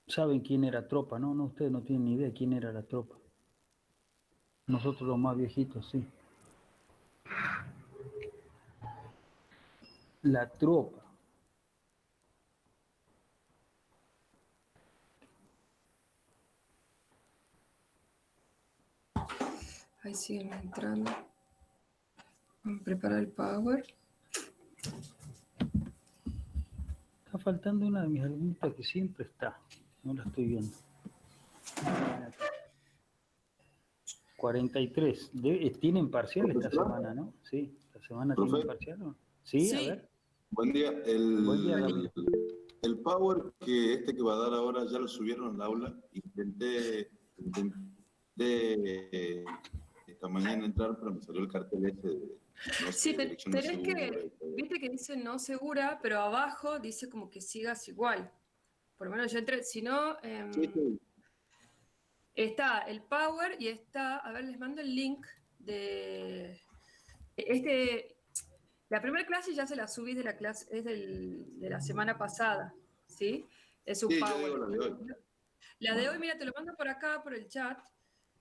saben quién era Tropa, ¿no? No, ustedes no tienen ni idea quién era la Tropa. Nosotros los más viejitos, sí. La Tropa. Ahí siguen entrando. Vamos a preparar el Power. Está faltando una de mis alumnitas que siempre está. No la estoy viendo. 43. ¿Tienen parcial esta Profesor, semana, no? Sí, esta semana tienen profe, parcial, ¿no? Sí, a Sí, ver. buen día. Buen día, buen día. Ramiro. El Power que va a dar ahora ya lo subieron al aula. Intenté esta mañana entrar, pero me salió el cartel ese de no Sí, sé, dirección no tenés segura y que, todo. viste que dice no segura, pero abajo dice como que sigas igual. Por lo menos yo entré, si no, Sí, sí. está el Power y está, a ver, les mando el link de este, la primera clase ya se la subí de la clase, es de la semana pasada, ¿sí? Es un Sí, yo digo Power. la de hoy. La de hoy, mira, te lo mando por acá, por el chat,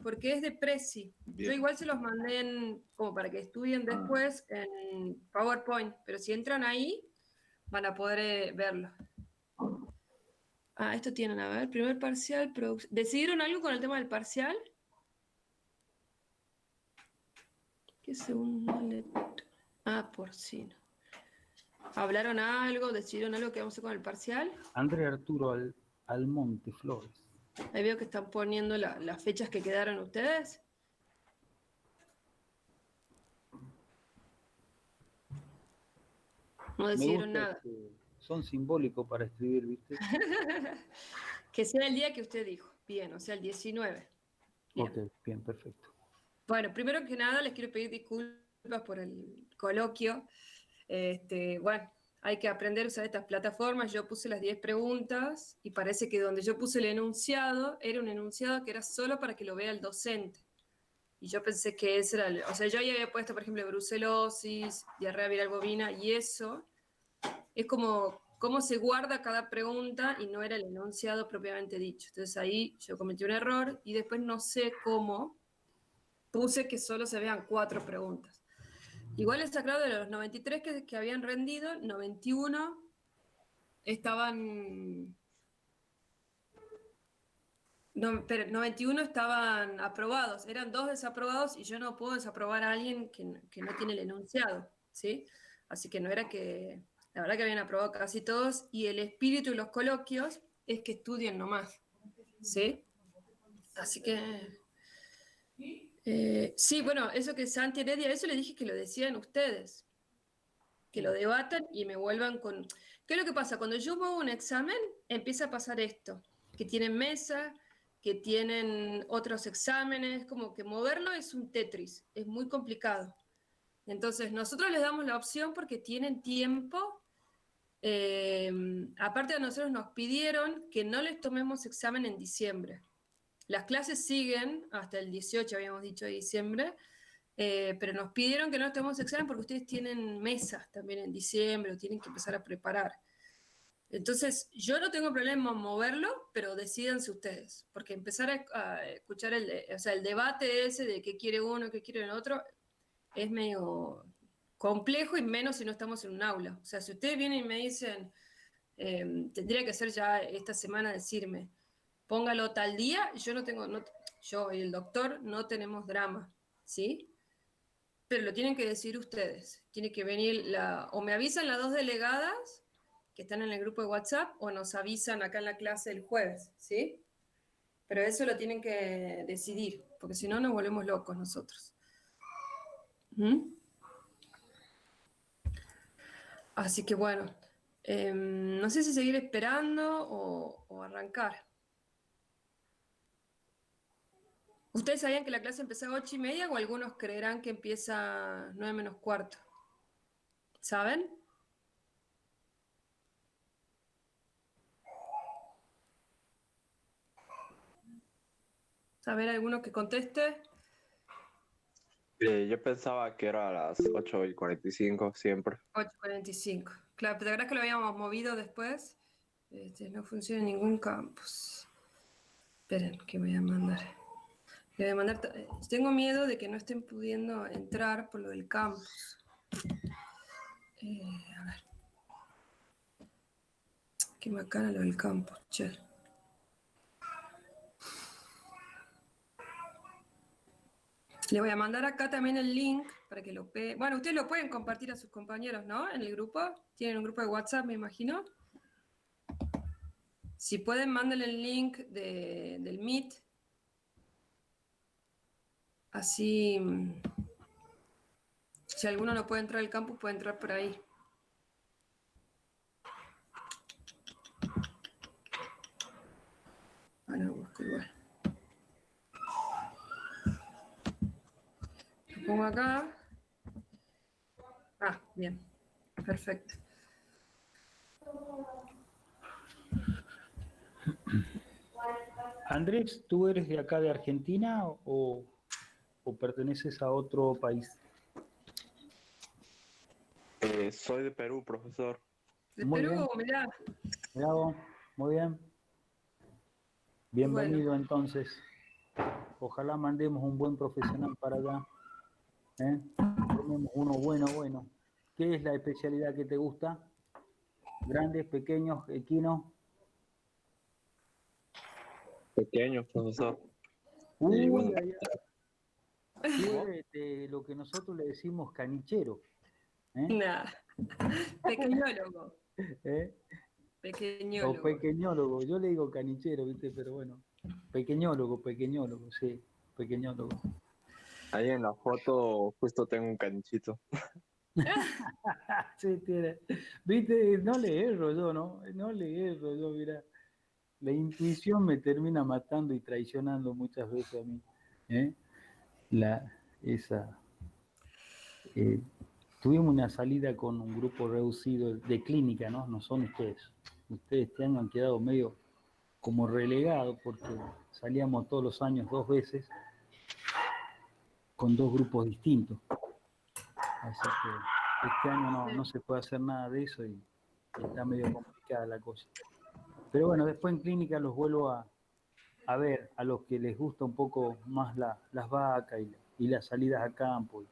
porque es de Prezi. Yo Bien. igual se los mandé como para que estudien Ah, después en PowerPoint, pero si entran ahí, van a poder verlo. Ah, esto tienen, a ver, primer parcial, ¿decidieron algo con el tema del parcial? ¿Qué segunda lectura? Ah, porcino. ¿Hablaron algo? ¿Decidieron algo que vamos a hacer con el parcial? André Arturo Almonte Flores. Ahí veo que están poniendo las fechas que quedaron ustedes. No Me decidieron gusta nada. son simbólicos para escribir, ¿viste? Que sea el día que usted dijo. Bien, o sea, el 19. Ok, Bien. bien, perfecto. Bueno, primero que nada les quiero pedir disculpas por el coloquio. Bueno, hay que aprender a usar estas plataformas. Yo puse las 10 preguntas y parece que donde yo puse el enunciado era un enunciado que era solo para que lo vea el docente. Y yo pensé que ese era, o sea, yo ahí había puesto, por ejemplo, brucelosis, diarrea viral bovina y eso. Es como cómo se guarda cada pregunta y no era el enunciado propiamente dicho. Entonces ahí yo cometí un error y después no sé cómo puse que solo se vean 4 preguntas. Igual está claro de los 93 que habían rendido, 91 estaban, no, pero 91 estaban aprobados, eran 2 desaprobados y yo no puedo desaprobar a alguien que no tiene el enunciado, ¿sí? Así que no era que, la verdad que habían aprobado casi todos y el espíritu de los coloquios es que estudien nomás, ¿sí? Así que, sí, bueno, eso que Santi Heredia, eso le dije que lo decían ustedes, que lo debatan y me vuelvan con... ¿Qué es lo que pasa? Cuando yo muevo un examen, empieza a pasar esto, que tienen mesa, que tienen otros exámenes, como que moverlo es un Tetris, es muy complicado. Entonces, nosotros les damos la opción porque tienen tiempo. Aparte de nosotros nos pidieron que no les tomemos examen en diciembre. Las clases siguen hasta el 18, habíamos dicho, de diciembre, pero nos pidieron que no estemos examen porque ustedes tienen mesas también en diciembre o tienen que empezar a preparar. Entonces, yo no tengo problema en moverlo, pero decídanse ustedes, porque empezar a escuchar o sea, el debate ese de qué quiere uno, qué quiere el otro, es medio complejo y menos si no estamos en un aula. O sea, si ustedes vienen y me dicen, tendría que ser ya esta semana decirme, póngalo tal día, yo no tengo, yo y el doctor no tenemos drama, ¿sí? Pero lo tienen que decir ustedes. Tiene que venir o me avisan las 2 delegadas que están en el grupo de WhatsApp o nos avisan acá en la clase el jueves, ¿sí? Pero eso lo tienen que decidir, porque si no nos volvemos locos nosotros. ¿Mm? Así que bueno, no sé si seguir esperando o arrancar. ¿Ustedes sabían que la clase empezaba a 8:30 o algunos creerán que empieza 9 menos cuarto? ¿Saben? ¿Saber alguno que conteste? Yo pensaba que era a las 8:45 siempre. 8:45. Claro, pero ¿te acuerdas que lo habíamos movido después? No funciona en ningún campus. Esperen, que me voy a mandar. Le voy a mandar. Tengo miedo de que no estén pudiendo entrar por lo del campus. A ver. Qué bacana lo del campus, che. Le voy a mandar acá también el link para que lo vean. Bueno, ustedes lo pueden compartir a sus compañeros, ¿no? En el grupo. Tienen un grupo de WhatsApp, me imagino. Si pueden, mándenle el link del Meet. Así, si alguno no puede entrar al campus, puede entrar por ahí. Ah, no, busco igual. Lo pongo acá. Ah, bien. Perfecto. Andrés, ¿tú eres de acá de Argentina o perteneces a otro país? Soy de Perú, profesor. De Muy Perú, bien, mirá. mirá vos, muy bien. Bueno, Bienvenido entonces. Ojalá mandemos un buen profesional para allá. Formemos uno bueno. ¿Qué es la especialidad que te gusta? ¿Grandes, pequeños, equinos? Pequeño, profesor. Uy, Bueno, ay, ay. Tú ¿cómo? eres de lo que nosotros le decimos canichero. ¿Eh? nada. Pequeñólogo. ¿Eh? O Pequeñólogo. pequeñólogo. Yo le digo canichero, ¿viste? Pero bueno. Pequeñólogo, sí. Pequeñólogo. Ahí en la foto justo tengo un canichito. Sí, tiene. ¿Viste? No le erro yo, ¿no? No le erro yo, mira. La intuición me termina matando y traicionando muchas veces a mí. ¿Eh? Esa, eh, tuvimos una salida con un grupo reducido de clínica, ¿no? No son ustedes. Ustedes este año han quedado medio como relegados porque salíamos todos los años 2 veces con 2 grupos distintos. Así que este año no se puede hacer nada de eso y está medio complicada la cosa. Pero bueno, después en clínica los vuelvo a ver a los que les gusta un poco más las vacas y las salidas a campo.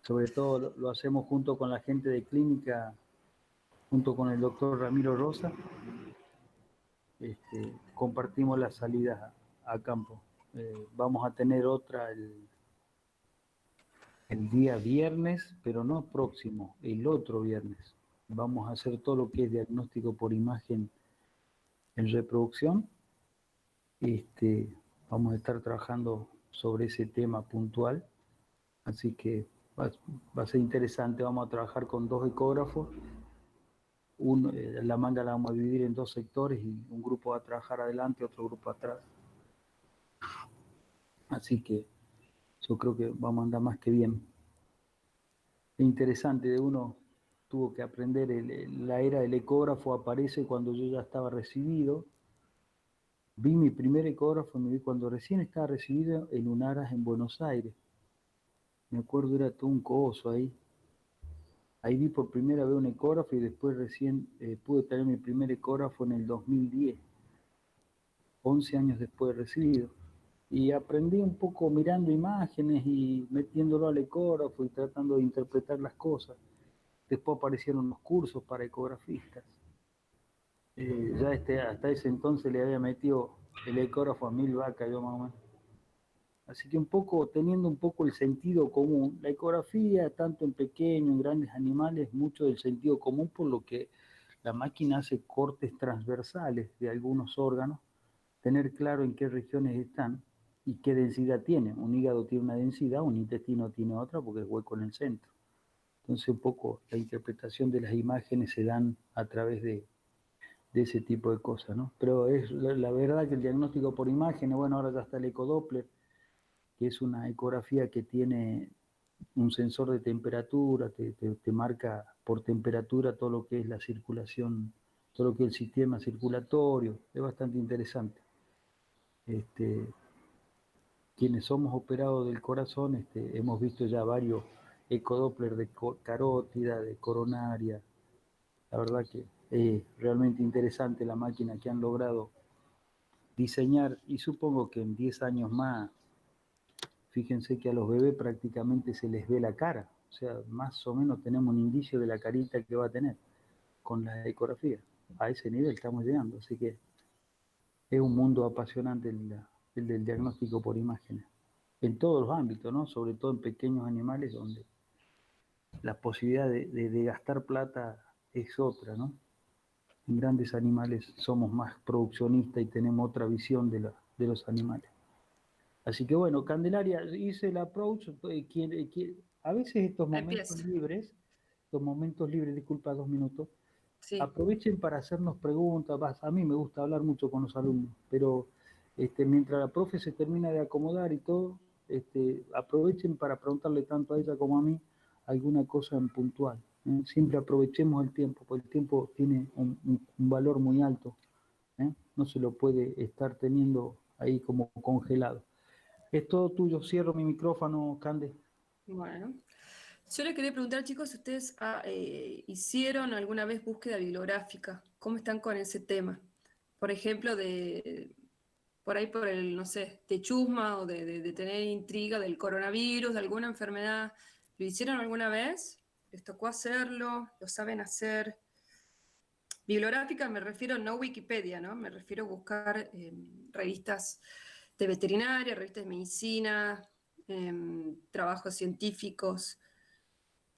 Sobre todo lo hacemos junto con la gente de clínica, junto con el doctor Ramiro Rosa, compartimos las salidas a campo. Vamos a tener otra el día viernes, pero no próximo, el otro viernes. Vamos a hacer todo lo que es diagnóstico por imagen en reproducción. Vamos a estar trabajando sobre ese tema puntual, así que va a ser interesante. Vamos a trabajar con 2 ecógrafos. La manga la vamos a dividir en 2 sectores y un grupo va a trabajar adelante, otro grupo atrás. Así que yo creo que vamos a andar más que bien. Es interesante, uno tuvo que aprender, la era del ecógrafo aparece cuando yo ya estaba recibido. Vi mi primer ecógrafo, me vi cuando recién estaba recibido en UNARAS en Buenos Aires. Me acuerdo, era todo un coso ahí. Ahí vi por primera vez un ecógrafo y después recién pude tener mi primer ecógrafo en el 2010, 11 años después de recibido. Y aprendí un poco mirando imágenes y metiéndolo al ecógrafo y tratando de interpretar las cosas. Después aparecieron los cursos para ecografistas. Ya hasta ese entonces le había metido el ecógrafo a 1000 vacas yo más o menos. Así que un poco, teniendo un poco el sentido común, la ecografía, tanto en pequeños, en grandes animales, mucho del sentido común, por lo que la máquina hace cortes transversales de algunos órganos, tener claro en qué regiones están y qué densidad tienen. Un hígado tiene una densidad, un intestino tiene otra porque es hueco en el centro. Entonces un poco la interpretación de las imágenes se dan a través de ese tipo de cosas, ¿no? Pero es la verdad que el diagnóstico por imágenes, bueno, ahora ya está el ecodoppler, que es una ecografía que tiene un sensor de temperatura, te marca por temperatura todo lo que es la circulación, todo lo que es el sistema circulatorio, es bastante interesante. Quienes somos operados del corazón, hemos visto ya varios ecodoppler de carótida, de coronaria, la verdad que Realmente interesante la máquina que han logrado diseñar, y supongo que en 10 años más, fíjense que a los bebés prácticamente se les ve la cara, o sea, más o menos tenemos un indicio de la carita que va a tener con la ecografía. A ese nivel estamos llegando, así que es un mundo apasionante el del diagnóstico por imágenes, en todos los ámbitos, ¿no? Sobre todo en pequeños animales donde la posibilidad de gastar plata es otra, ¿no? En grandes animales somos más produccionistas y tenemos otra visión de los animales. Así que bueno, Candelaria, hice el approach. A veces estos momentos libres, disculpa 2 minutos, Sí. aprovechen para hacernos preguntas. A mí me gusta hablar mucho con los alumnos, pero mientras la profe se termina de acomodar y todo, aprovechen para preguntarle tanto a ella como a mí alguna cosa en puntual. Siempre aprovechemos el tiempo, porque el tiempo tiene un valor muy alto. No se lo puede estar teniendo ahí como congelado. Es todo tuyo. Cierro mi micrófono, Cande. Bueno. Yo les quería preguntar, chicos, si ustedes hicieron alguna vez búsqueda bibliográfica. ¿Cómo están con ese tema? Por ejemplo, por ahí por el, no sé, de chusma o de tener intriga del coronavirus, de alguna enfermedad. ¿Lo hicieron alguna vez? ¿Les tocó hacerlo? ¿Lo saben hacer? Bibliográfica me refiero no Wikipedia, ¿no? Me refiero a buscar revistas de veterinaria, revistas de medicina, trabajos científicos.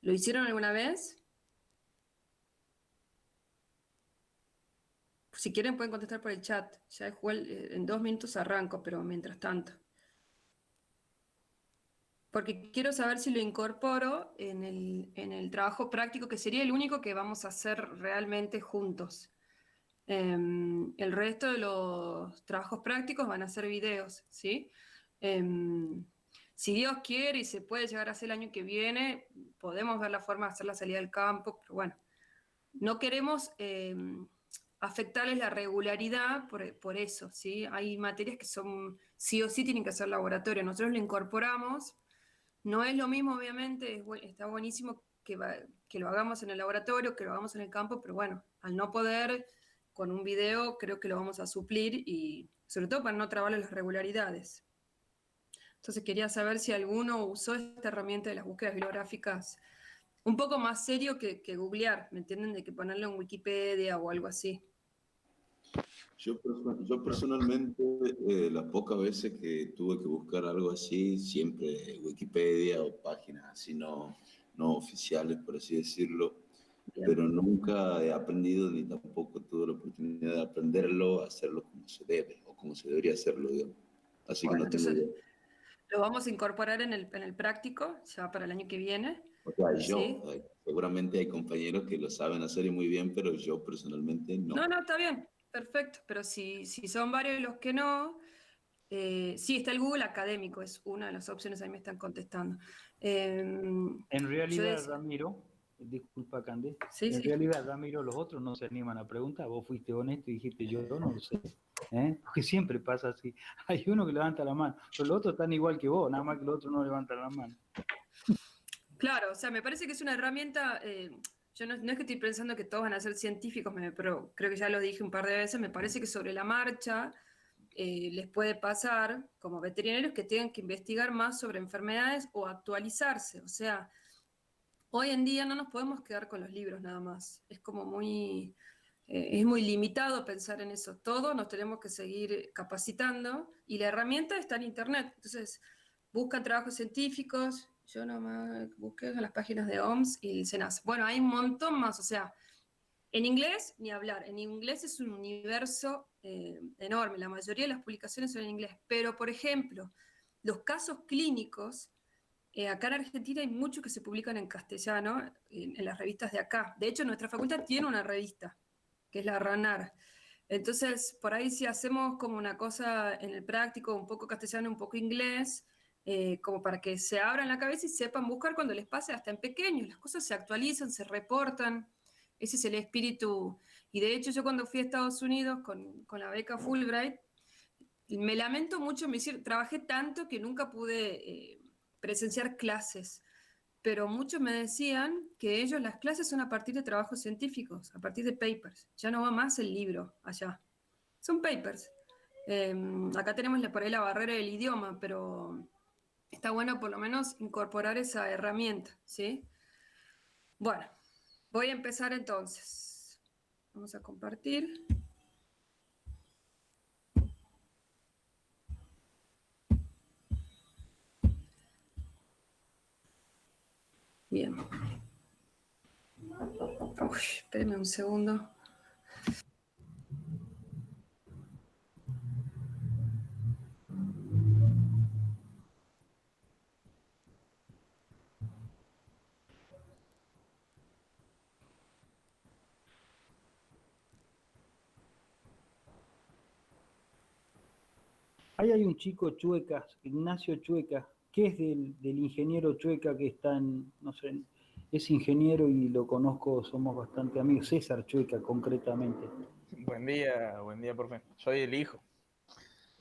¿Lo hicieron alguna vez? Si quieren pueden contestar por el chat. Ya en 2 minutos arranco, pero mientras tanto. Porque quiero saber si lo incorporo en el trabajo práctico, que sería el único que vamos a hacer realmente juntos. El resto de los trabajos prácticos van a ser videos, ¿sí? Si Dios quiere y se puede llegar a hacer el año que viene, podemos ver la forma de hacer la salida del campo, pero bueno, no queremos afectarles la regularidad por eso, ¿sí? Hay materias que son sí o sí tienen que hacer laboratorio, nosotros lo incorporamos, no es lo mismo obviamente, está buenísimo que lo hagamos en el laboratorio, que lo hagamos en el campo, pero bueno, al no poder, con un video creo que lo vamos a suplir y sobre todo para no trabarle las regularidades. Entonces quería saber si alguno usó esta herramienta de las búsquedas bibliográficas un poco más serio que googlear, ¿me entienden? De que ponerlo en Wikipedia o algo así. Yo personalmente, las pocas veces que tuve que buscar algo así, siempre Wikipedia o páginas así no oficiales, por así decirlo, Bien. pero nunca he aprendido ni tampoco tuve la oportunidad de aprenderlo, hacerlo como se debe o como se debería hacerlo, digamos. Así que Bueno, no tengo entonces idea. lo vamos a incorporar en el práctico, ya para el año que viene. O sea, ¿Sí? seguramente hay compañeros que lo saben hacer y muy bien, pero yo personalmente no. No, está bien, perfecto. Pero si son varios los que no, sí, está el Google Académico, es una de las opciones, ahí me están contestando. En Yo realidad, decía, Ramiro, disculpa, Cande, sí, en sí. realidad, Ramiro, los otros no se animan a preguntar. Vos fuiste honesto y dijiste, yo no lo sé. Porque siempre pasa así. Hay uno que levanta la mano, pero los otros están igual que vos, nada más que los otros no levantan la mano. Claro, o sea, me parece que es una herramienta, yo no es que estoy pensando que todos van a ser científicos, pero creo que ya lo dije un par de veces, me parece que sobre la marcha les puede pasar como veterinarios que tengan que investigar más sobre enfermedades o actualizarse. O sea, hoy en día no nos podemos quedar con los libros nada más. Es como es muy limitado pensar en eso. Todos nos tenemos que seguir capacitando y la herramienta está en Internet. Entonces, buscan trabajos científicos. Yo nomás busqué en las páginas de OMS y el SENASA. Bueno, hay un montón más. O sea, en inglés, ni hablar. En inglés es un universo enorme. La mayoría de las publicaciones son en inglés. Pero, por ejemplo, los casos clínicos acá en Argentina hay muchos que se publican en castellano en las revistas de acá. De hecho, nuestra facultad tiene una revista, que es la RANAR. Entonces, por ahí si hacemos como una cosa en el práctico, un poco castellano, un poco inglés, como para que se abran la cabeza y sepan buscar cuando les pase hasta en pequeños. Las cosas se actualizan, se reportan. Ese es el espíritu. Y de hecho, yo cuando fui a Estados Unidos con la beca Fulbright, me lamento mucho, trabajé tanto que nunca pude presenciar clases, pero muchos me decían que ellos las clases son a partir de trabajos científicos, a partir de papers. Ya no va más el libro allá. Son papers. Acá tenemos por ahí la barrera del idioma, pero está bueno por lo menos incorporar esa herramienta, ¿sí? Bueno, voy a empezar entonces. Vamos a compartir. Bien. Uy, espérenme un segundo. Ahí hay un chico Chueca, Ignacio Chueca, que es del ingeniero Chueca que está en, no sé, es ingeniero y lo conozco, somos bastante amigos, César Chueca concretamente. Buen día, profe. Soy el hijo.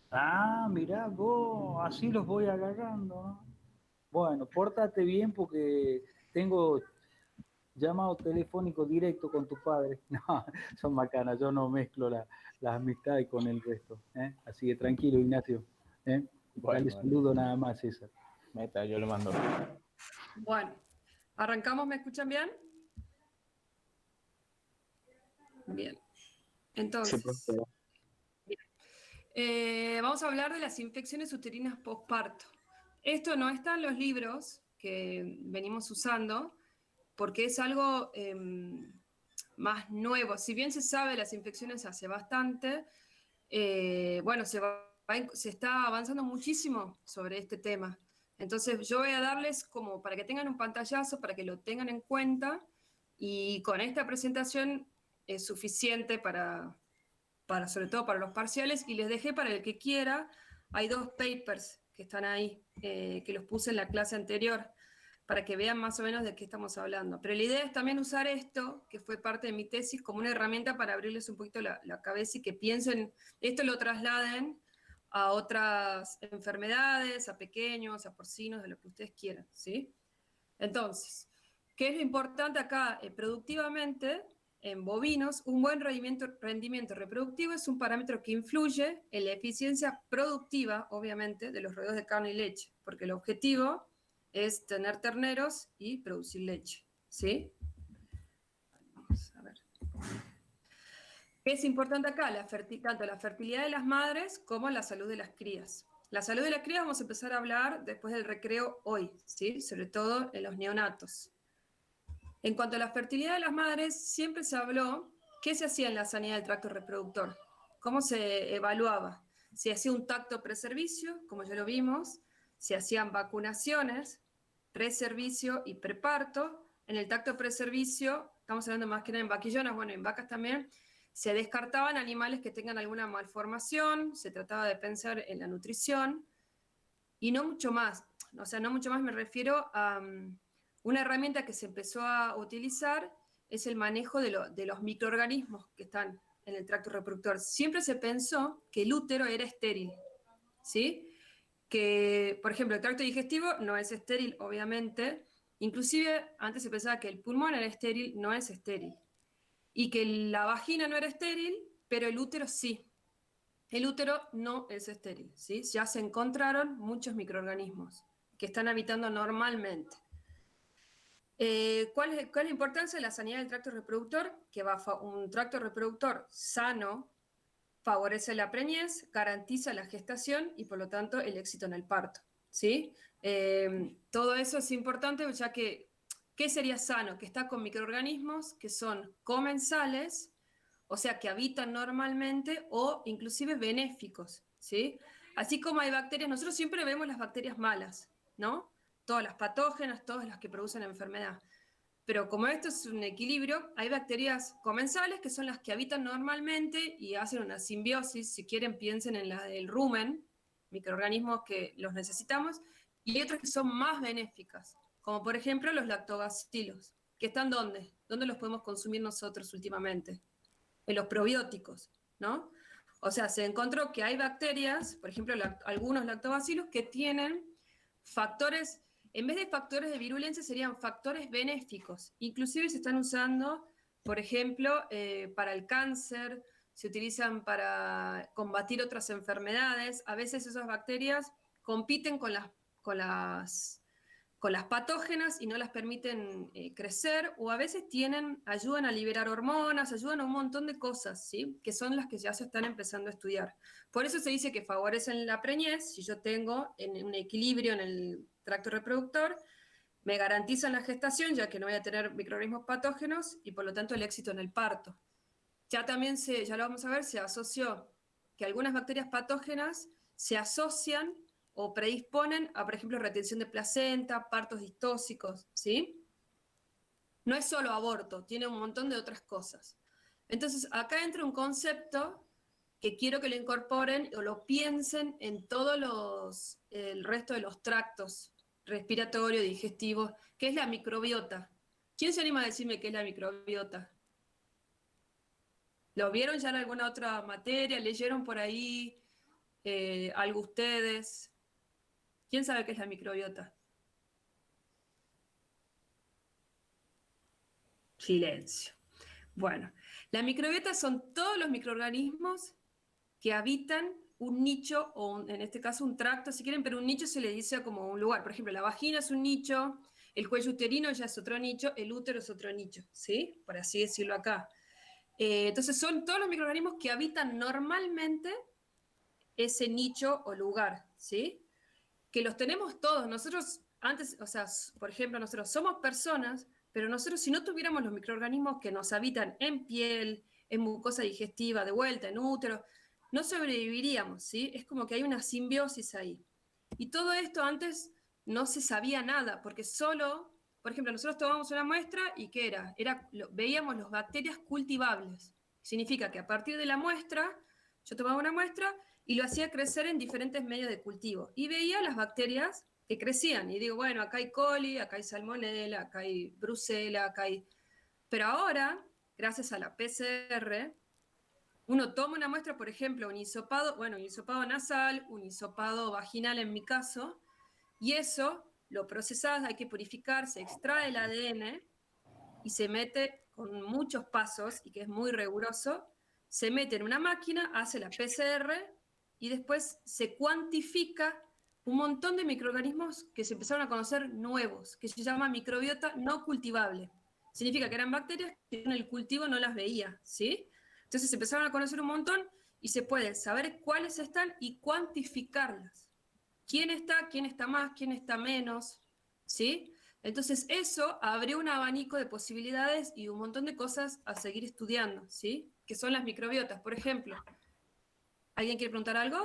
Ah, mirá vos, así los voy agarrando, ¿no? Bueno, pórtate bien porque tengo llamado telefónico directo con tu padre. No, son macanas, yo no mezclo las amistades con el resto. ¿Eh? Así que tranquilo, Ignacio. ¿Eh? Bueno, Dale saludo nada más, César. meta, yo le mando. Bueno, arrancamos, ¿me escuchan bien? Bien. Entonces, Sí, profe. vamos a hablar de las infecciones uterinas postparto. Esto no está en los libros que venimos usando porque es algo más nuevo. Si bien se sabe de las infecciones hace bastante, bueno, se está avanzando muchísimo sobre este tema. Entonces yo voy a darles como para que tengan un pantallazo, para que lo tengan en cuenta, y con esta presentación es suficiente para sobre todo para los parciales, y les dejé para el que quiera, hay 2 papers que están ahí, que los puse en la clase anterior, para que vean más o menos de qué estamos hablando. Pero la idea es también usar esto, que fue parte de mi tesis, como una herramienta para abrirles un poquito la cabeza y que piensen, esto lo trasladen a otras enfermedades, a pequeños, a porcinos, de lo que ustedes quieran, ¿sí? Entonces, ¿qué es lo importante acá? Productivamente, en bovinos, un buen rendimiento reproductivo es un parámetro que influye en la eficiencia productiva, obviamente, de los rodeos de carne y leche, porque el objetivo es tener terneros y producir leche, ¿sí? Vamos a ver. ¿Qué es importante acá? Tanto la fertilidad de las madres como la salud de las crías. La salud de las crías vamos a empezar a hablar después del recreo hoy, ¿sí? Sobre todo en los neonatos. En cuanto a la fertilidad de las madres, siempre se habló qué se hacía en la sanidad del tracto reproductor, cómo se evaluaba. Se hacía un tacto preservicio, como ya lo vimos, se hacían vacunaciones, preservicio y preparto. En el tacto preservicio, estamos hablando más que nada en vaquillonas, bueno, en vacas también, se descartaban animales que tengan alguna malformación, se trataba de pensar en la nutrición y no mucho más. O sea, no mucho más me refiero a una herramienta que se empezó a utilizar es el manejo de los microorganismos que están en el tracto reproductor. Siempre se pensó que el útero era estéril, ¿sí? Que, por ejemplo, el tracto digestivo no es estéril, obviamente. Inclusive, antes se pensaba que el pulmón era estéril, no es estéril. Y que la vagina no era estéril, pero el útero sí. El útero no es estéril, ¿sí? Ya se encontraron muchos microorganismos que están habitando normalmente. ¿Cuál es la importancia de la sanidad del tracto reproductor? Que un tracto reproductor sano favorece la preñez, garantiza la gestación y por lo tanto el éxito en el parto, ¿sí? Todo eso es importante ya que, ¿qué sería sano? Que está con microorganismos que son comensales, o sea, que habitan normalmente o inclusive benéficos, ¿sí? Así como hay bacterias, nosotros siempre vemos las bacterias malas, ¿no? Todas las patógenas, todas las que producen enfermedad. Pero como esto es un equilibrio, hay bacterias comensales que son las que habitan normalmente y hacen una simbiosis, si quieren piensen en la del rumen, microorganismos que los necesitamos, y hay otras que son más benéficas, como por ejemplo los lactobacilos, que están ¿dónde? ¿Dónde los podemos consumir nosotros últimamente? En los probióticos, ¿no? O sea, se encontró que hay bacterias, por ejemplo, algunos lactobacilos, que tienen factores en vez de factores de virulencia serían factores benéficos. Inclusive se están usando, por ejemplo, para el cáncer, se utilizan para combatir otras enfermedades. A veces esas bacterias compiten con las patógenas y no las permiten crecer, o a veces ayudan a liberar hormonas, ayudan a un montón de cosas, ¿sí? Que son las que ya se están empezando a estudiar. Por eso se dice que favorecen la preñez. Si yo tengo un equilibrio en el tracto reproductor, me garantizan la gestación, ya que no voy a tener microorganismos patógenos, y por lo tanto el éxito en el parto. Ya también ya lo vamos a ver, se asoció que algunas bacterias patógenas se asocian o predisponen a, por ejemplo, retención de placenta, partos distóxicos, ¿sí? No es solo aborto, tiene un montón de otras cosas. Entonces, acá entra un concepto que quiero que lo incorporen o lo piensen en todos el resto de los tractos respiratorio, digestivo, que es la microbiota. ¿Quién se anima a decirme qué es la microbiota? ¿Lo vieron ya en alguna otra materia? ¿Leyeron por ahí algo ustedes? ¿Quién sabe qué es la microbiota? Silencio. Bueno, la microbiota son todos los microorganismos que habitan un nicho, o en este caso un tracto, si quieren, pero un nicho se le dice como un lugar. Por ejemplo, la vagina es un nicho, el cuello uterino ya es otro nicho, el útero es otro nicho, ¿sí? Por así decirlo acá. Entonces son todos los microorganismos que habitan normalmente ese nicho o lugar, ¿sí? Que los tenemos todos. Nosotros antes, o sea, por ejemplo, nosotros somos personas, pero nosotros si no tuviéramos los microorganismos que nos habitan en piel, en mucosa digestiva, de vuelta, en útero, no sobreviviríamos, ¿sí? Es como que hay una simbiosis ahí. Y todo esto antes no se sabía nada, porque solo, por ejemplo, nosotros tomamos una muestra y ¿qué era? Veíamos las bacterias cultivables. Significa que a partir de la muestra, yo tomaba una muestra y lo hacía crecer en diferentes medios de cultivo. Y veía las bacterias que crecían. Y digo, bueno, acá hay coli, acá hay salmonella, acá hay brucela, acá hay... Pero ahora, gracias a la PCR, uno toma una muestra, por ejemplo, un hisopado nasal, un hisopado vaginal en mi caso, y eso lo procesás, hay que purificar, se extrae el ADN y se mete con muchos pasos, y que es muy riguroso, se mete en una máquina, hace la PCR y después se cuantifica un montón de microorganismos que se empezaron a conocer nuevos, que se llama microbiota no cultivable. Significa que eran bacterias que en el cultivo no las veía, ¿sí? Entonces se empezaron a conocer un montón y se puede saber cuáles están y cuantificarlas. ¿Quién está más, quién está menos? ¿Sí? Entonces eso abrió un abanico de posibilidades y un montón de cosas a seguir estudiando, ¿sí? Que son las microbiotas, por ejemplo. ¿Alguien quiere preguntar algo?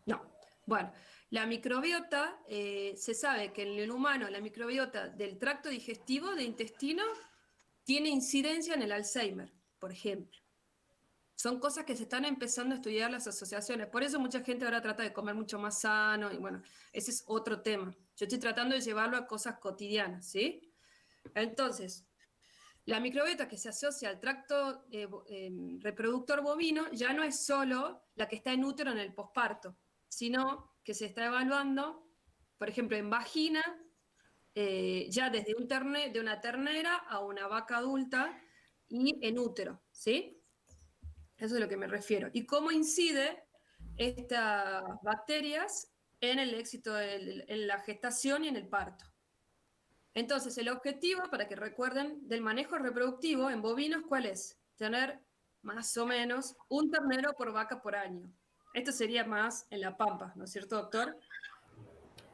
No. Bueno, la microbiota, se sabe que en el humano la microbiota del tracto digestivo, de intestino, tiene incidencia en el Alzheimer, por ejemplo. Son cosas que se están empezando a estudiar las asociaciones. Por eso mucha gente ahora trata de comer mucho más sano, y bueno, ese es otro tema. Yo estoy tratando de llevarlo a cosas cotidianas, ¿sí? Entonces, la microbiota que se asocia al tracto reproductor bovino ya no es solo la que está en útero en el posparto, sino que se está evaluando, por ejemplo, en vagina, ya desde de una ternera a una vaca adulta, y en útero, ¿sí? Eso es a lo que me refiero. ¿Y cómo incide estas bacterias en el éxito en la gestación y en el parto? Entonces, el objetivo, para que recuerden, del manejo reproductivo en bovinos, ¿cuál es? Tener más o menos un ternero por vaca por año. Esto sería más en la pampa, ¿no es cierto, doctor?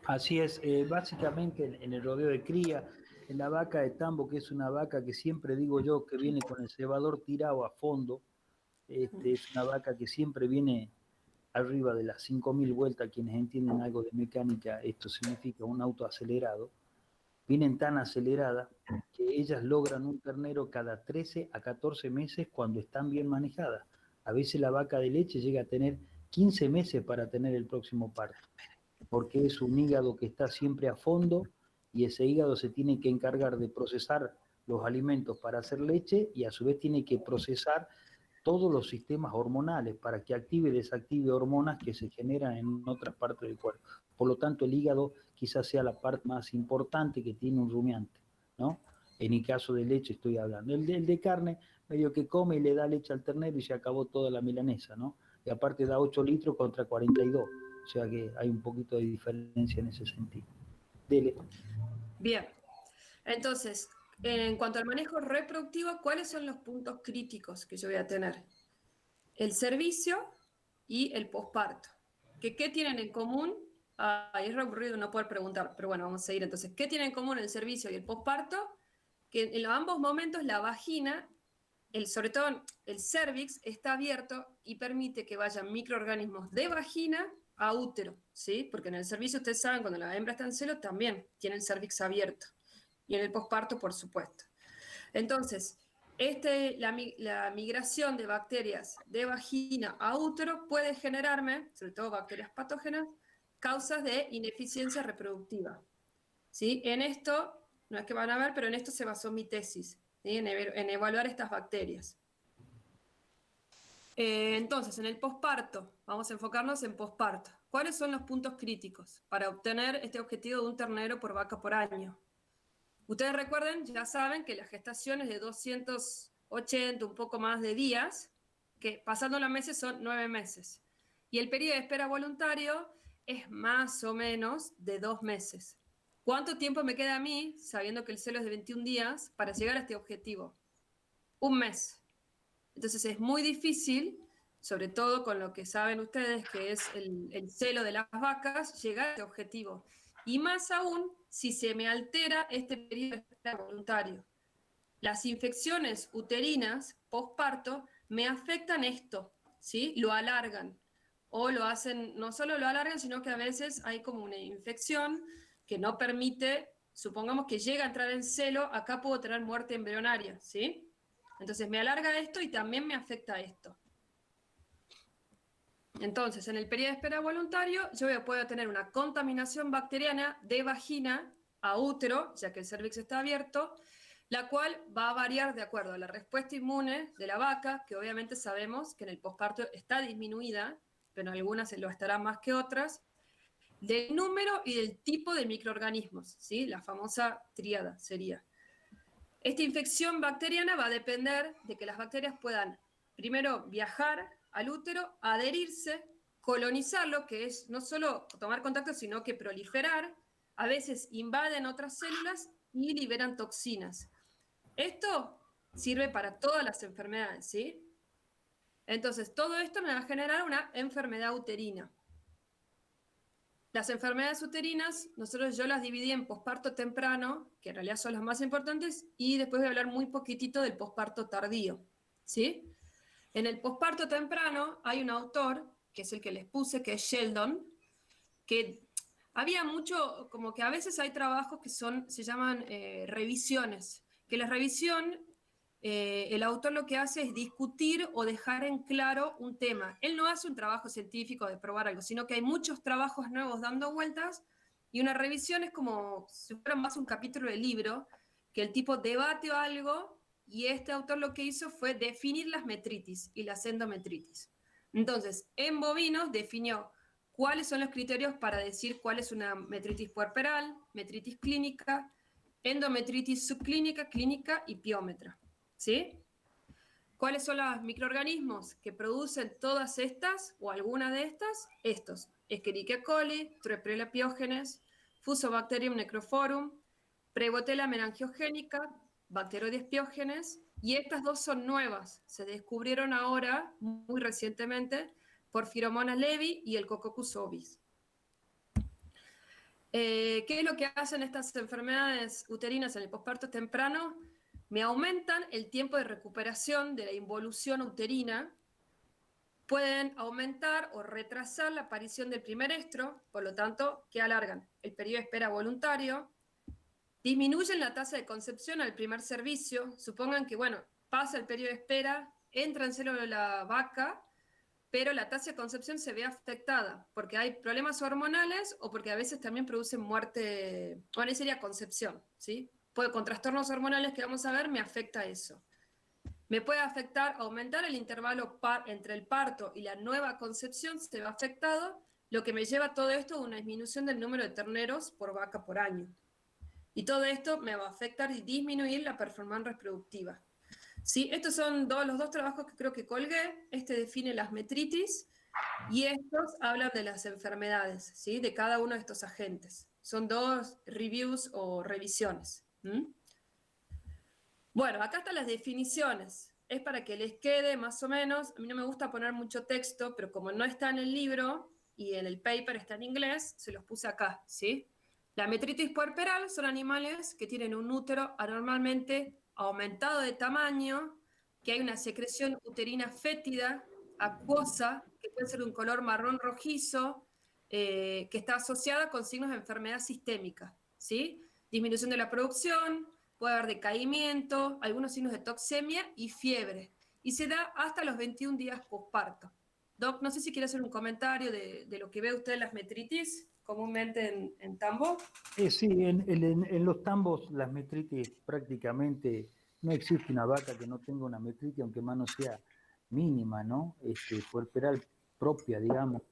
Así es, básicamente en el rodeo de cría, en la vaca de tambo, que es una vaca que siempre digo yo que viene con el cebador tirado a fondo, es una vaca que siempre viene arriba de las 5.000 vueltas. Quienes entienden algo de mecánica, esto significa un auto acelerado. Vienen tan aceleradas que ellas logran un ternero cada 13 a 14 meses cuando están bien manejadas. A veces la vaca de leche llega a tener 15 meses para tener el próximo parto, porque es un hígado que está siempre a fondo, y ese hígado se tiene que encargar de procesar los alimentos para hacer leche, y a su vez tiene que procesar todos los sistemas hormonales para que active y desactive hormonas que se generan en otras partes del cuerpo. Por lo tanto, el hígado quizás sea la parte más importante que tiene un rumiante, ¿no? En el caso de leche estoy hablando. El de carne, medio que come y le da leche al ternero y se acabó toda la milanesa, ¿no? Y aparte da 8 litros contra 42. O sea que hay un poquito de diferencia en ese sentido. Dele. Bien, entonces, en cuanto al manejo reproductivo, ¿cuáles son los puntos críticos que yo voy a tener? El servicio y el posparto. ¿Qué tienen en común? Es aburrido no poder preguntar, pero bueno, vamos a seguir entonces. ¿Qué tienen en común el servicio y el posparto? Que en ambos momentos la vagina, sobre todo el cervix, está abierto y permite que vayan microorganismos de vagina a útero, ¿sí? Porque en el cervicio, ustedes saben, cuando la hembra está en celo, también tiene el cervix abierto. Y en el posparto, por supuesto. Entonces, la migración de bacterias de vagina a útero puede generarme, sobre todo bacterias patógenas, causas de ineficiencia reproductiva. ¿Sí? En esto, no es que van a ver, pero en esto se basó mi tesis, ¿sí? en evaluar estas bacterias. Entonces, en el posparto, vamos a enfocarnos en posparto. ¿Cuáles son los puntos críticos para obtener este objetivo de un ternero por vaca por año? Ustedes recuerden, ya saben que la gestación es de 280, un poco más de días, que pasando los meses son 9 meses. Y el periodo de espera voluntario es más o menos de 2 meses. ¿Cuánto tiempo me queda a mí, sabiendo que el celo es de 21 días, para llegar a este objetivo? 1 mes. Entonces es muy difícil, sobre todo con lo que saben ustedes, que es el celo de las vacas, llegar a este objetivo. Y más aún si se me altera este periodo de espera voluntario. Las infecciones uterinas postparto me afectan esto, ¿sí? Lo alargan. O lo hacen, no solo lo alargan, sino que a veces hay como una infección que no permite, supongamos que llega a entrar en celo, acá puedo tener muerte embrionaria, ¿sí? Entonces me alarga esto y también me afecta esto. Entonces, en el periodo de espera voluntario, yo puedo tener una contaminación bacteriana de vagina a útero, ya que el cervix está abierto, la cual va a variar de acuerdo a la respuesta inmune de la vaca, que obviamente sabemos que en el posparto está disminuida, pero en algunas lo estará más que otras, del número y del tipo de microorganismos, ¿sí? La famosa tríada sería. Esta infección bacteriana va a depender de que las bacterias puedan primero viajar al útero, adherirse, colonizarlo, que es no solo tomar contacto, sino que proliferar, a veces invaden otras células y liberan toxinas. Esto sirve para todas las enfermedades, ¿sí? Entonces, todo esto me va a generar una enfermedad uterina. Las enfermedades uterinas, yo las dividí en posparto temprano, que en realidad son las más importantes, y después voy a hablar muy poquitito del posparto tardío, ¿sí? En el posparto temprano hay un autor, que es el que les puse, que es Sheldon, que había mucho, como que a veces hay trabajos que se llaman revisiones, que la revisión, el autor lo que hace es discutir o dejar en claro un tema. Él no hace un trabajo científico de probar algo, sino que hay muchos trabajos nuevos dando vueltas y una revisión es como si fuera más un capítulo del libro, que el tipo debate algo y este autor lo que hizo fue definir las metritis y las endometritis. Entonces, en bovinos definió cuáles son los criterios para decir cuál es una metritis puerperal, metritis clínica, endometritis subclínica, clínica y piómetra. ¿Sí? ¿Cuáles son los microorganismos que producen todas estas o alguna de estas? Estos: Escherichia coli, Triphtylella pyogenes, Fusobacterium necrophorum, Prebotella meningiogénica, Bacteroides pyogenes, y estas dos son nuevas, se descubrieron ahora, muy recientemente, por Pheromonas levi y el Coccus ovis. ¿Qué es lo que hacen estas enfermedades uterinas en el posparto temprano? Me aumentan el tiempo de recuperación de la involución uterina, pueden aumentar o retrasar la aparición del primer estro, por lo tanto, que alargan el periodo de espera voluntario, disminuyen la tasa de concepción al primer servicio. Supongan que, bueno, pasa el periodo de espera, entra en celo la vaca, pero la tasa de concepción se ve afectada porque hay problemas hormonales o porque a veces también producen muerte, bueno, ahí sería concepción, ¿sí? Con trastornos hormonales que vamos a ver, me afecta eso. me puede afectar, aumentar el intervalo entre el parto y la nueva concepción se ve afectado, lo que me lleva a todo esto a una disminución del número de terneros por vaca por año. Y todo esto me va a afectar y disminuir la performance reproductiva. ¿Sí? Estos son los dos trabajos que creo que colgué. Este define las metritis y estos hablan de las enfermedades, ¿sí? De cada uno de estos agentes. Son dos reviews o revisiones. Bueno, acá están las definiciones. Es para que les quede más o menos. A mí no me gusta poner mucho texto, pero como no está en el libro y en el paper está en inglés, se los puse acá, ¿sí? La metritis puerperal son animales que tienen un útero anormalmente aumentado de tamaño, que hay una secreción uterina fétida, acuosa, que puede ser de un color marrón rojizo, que está asociada con signos de enfermedad sistémica, ¿sí? Disminución de la producción, puede haber decaimiento, algunos signos de toxemia y fiebre. Y se da hasta los 21 días posparto. Doc, no sé si quiere hacer un comentario de lo que ve usted en las metritis comúnmente en tambo. Sí, en los tambos las metritis prácticamente no existe una vaca que no tenga una metritis, aunque más no sea mínima, ¿no? Puerperal propia, digamos.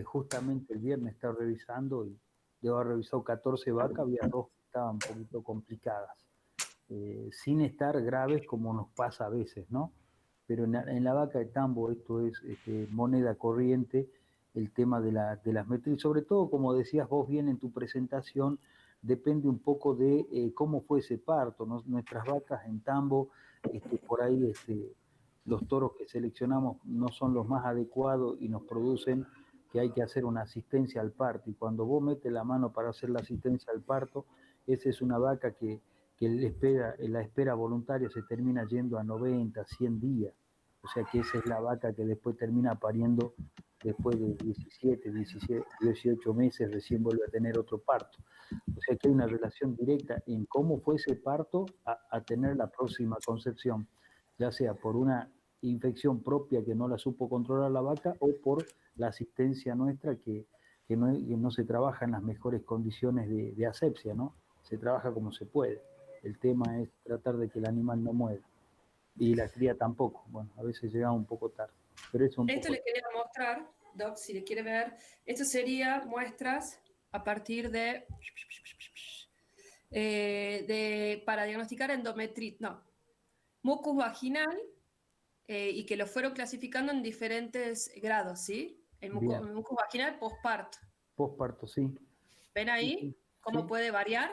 Justamente el viernes estaba revisando y debo haber revisado 14 vacas, había 2 que estaban un poquito complicadas, sin estar graves como nos pasa a veces, ¿no? Pero en la vaca de tambo esto es moneda corriente, el tema de las metritis, sobre todo, como decías vos bien en tu presentación, depende un poco de cómo fue ese parto, ¿no? Nuestras vacas en tambo, por ahí los toros que seleccionamos no son los más adecuados y nos producen que hay que hacer una asistencia al parto, y cuando vos metes la mano para hacer la asistencia al parto, esa es una vaca que la espera voluntaria se termina yendo a 90, 100 días. O sea que esa es la vaca que después termina pariendo después de 17, 18 meses, recién vuelve a tener otro parto. O sea que hay una relación directa en cómo fue ese parto a tener la próxima concepción, ya sea por una infección propia que no la supo controlar la vaca o por la asistencia nuestra que no se trabaja en las mejores condiciones de asepsia, ¿no? Se trabaja como se puede. El tema es tratar de que el animal no muera. Y la cría tampoco. Bueno, a veces llega un poco tarde. Pero eso un Esto poco... le quería mostrar, Doc, si le quiere ver. Esto sería muestras a partir para diagnosticar endometritis, no, mucus vaginal, y que lo fueron clasificando en diferentes grados, ¿sí? El mucus vaginal posparto. Posparto, sí. ¿Ven ahí Sí, cómo sí. puede variar?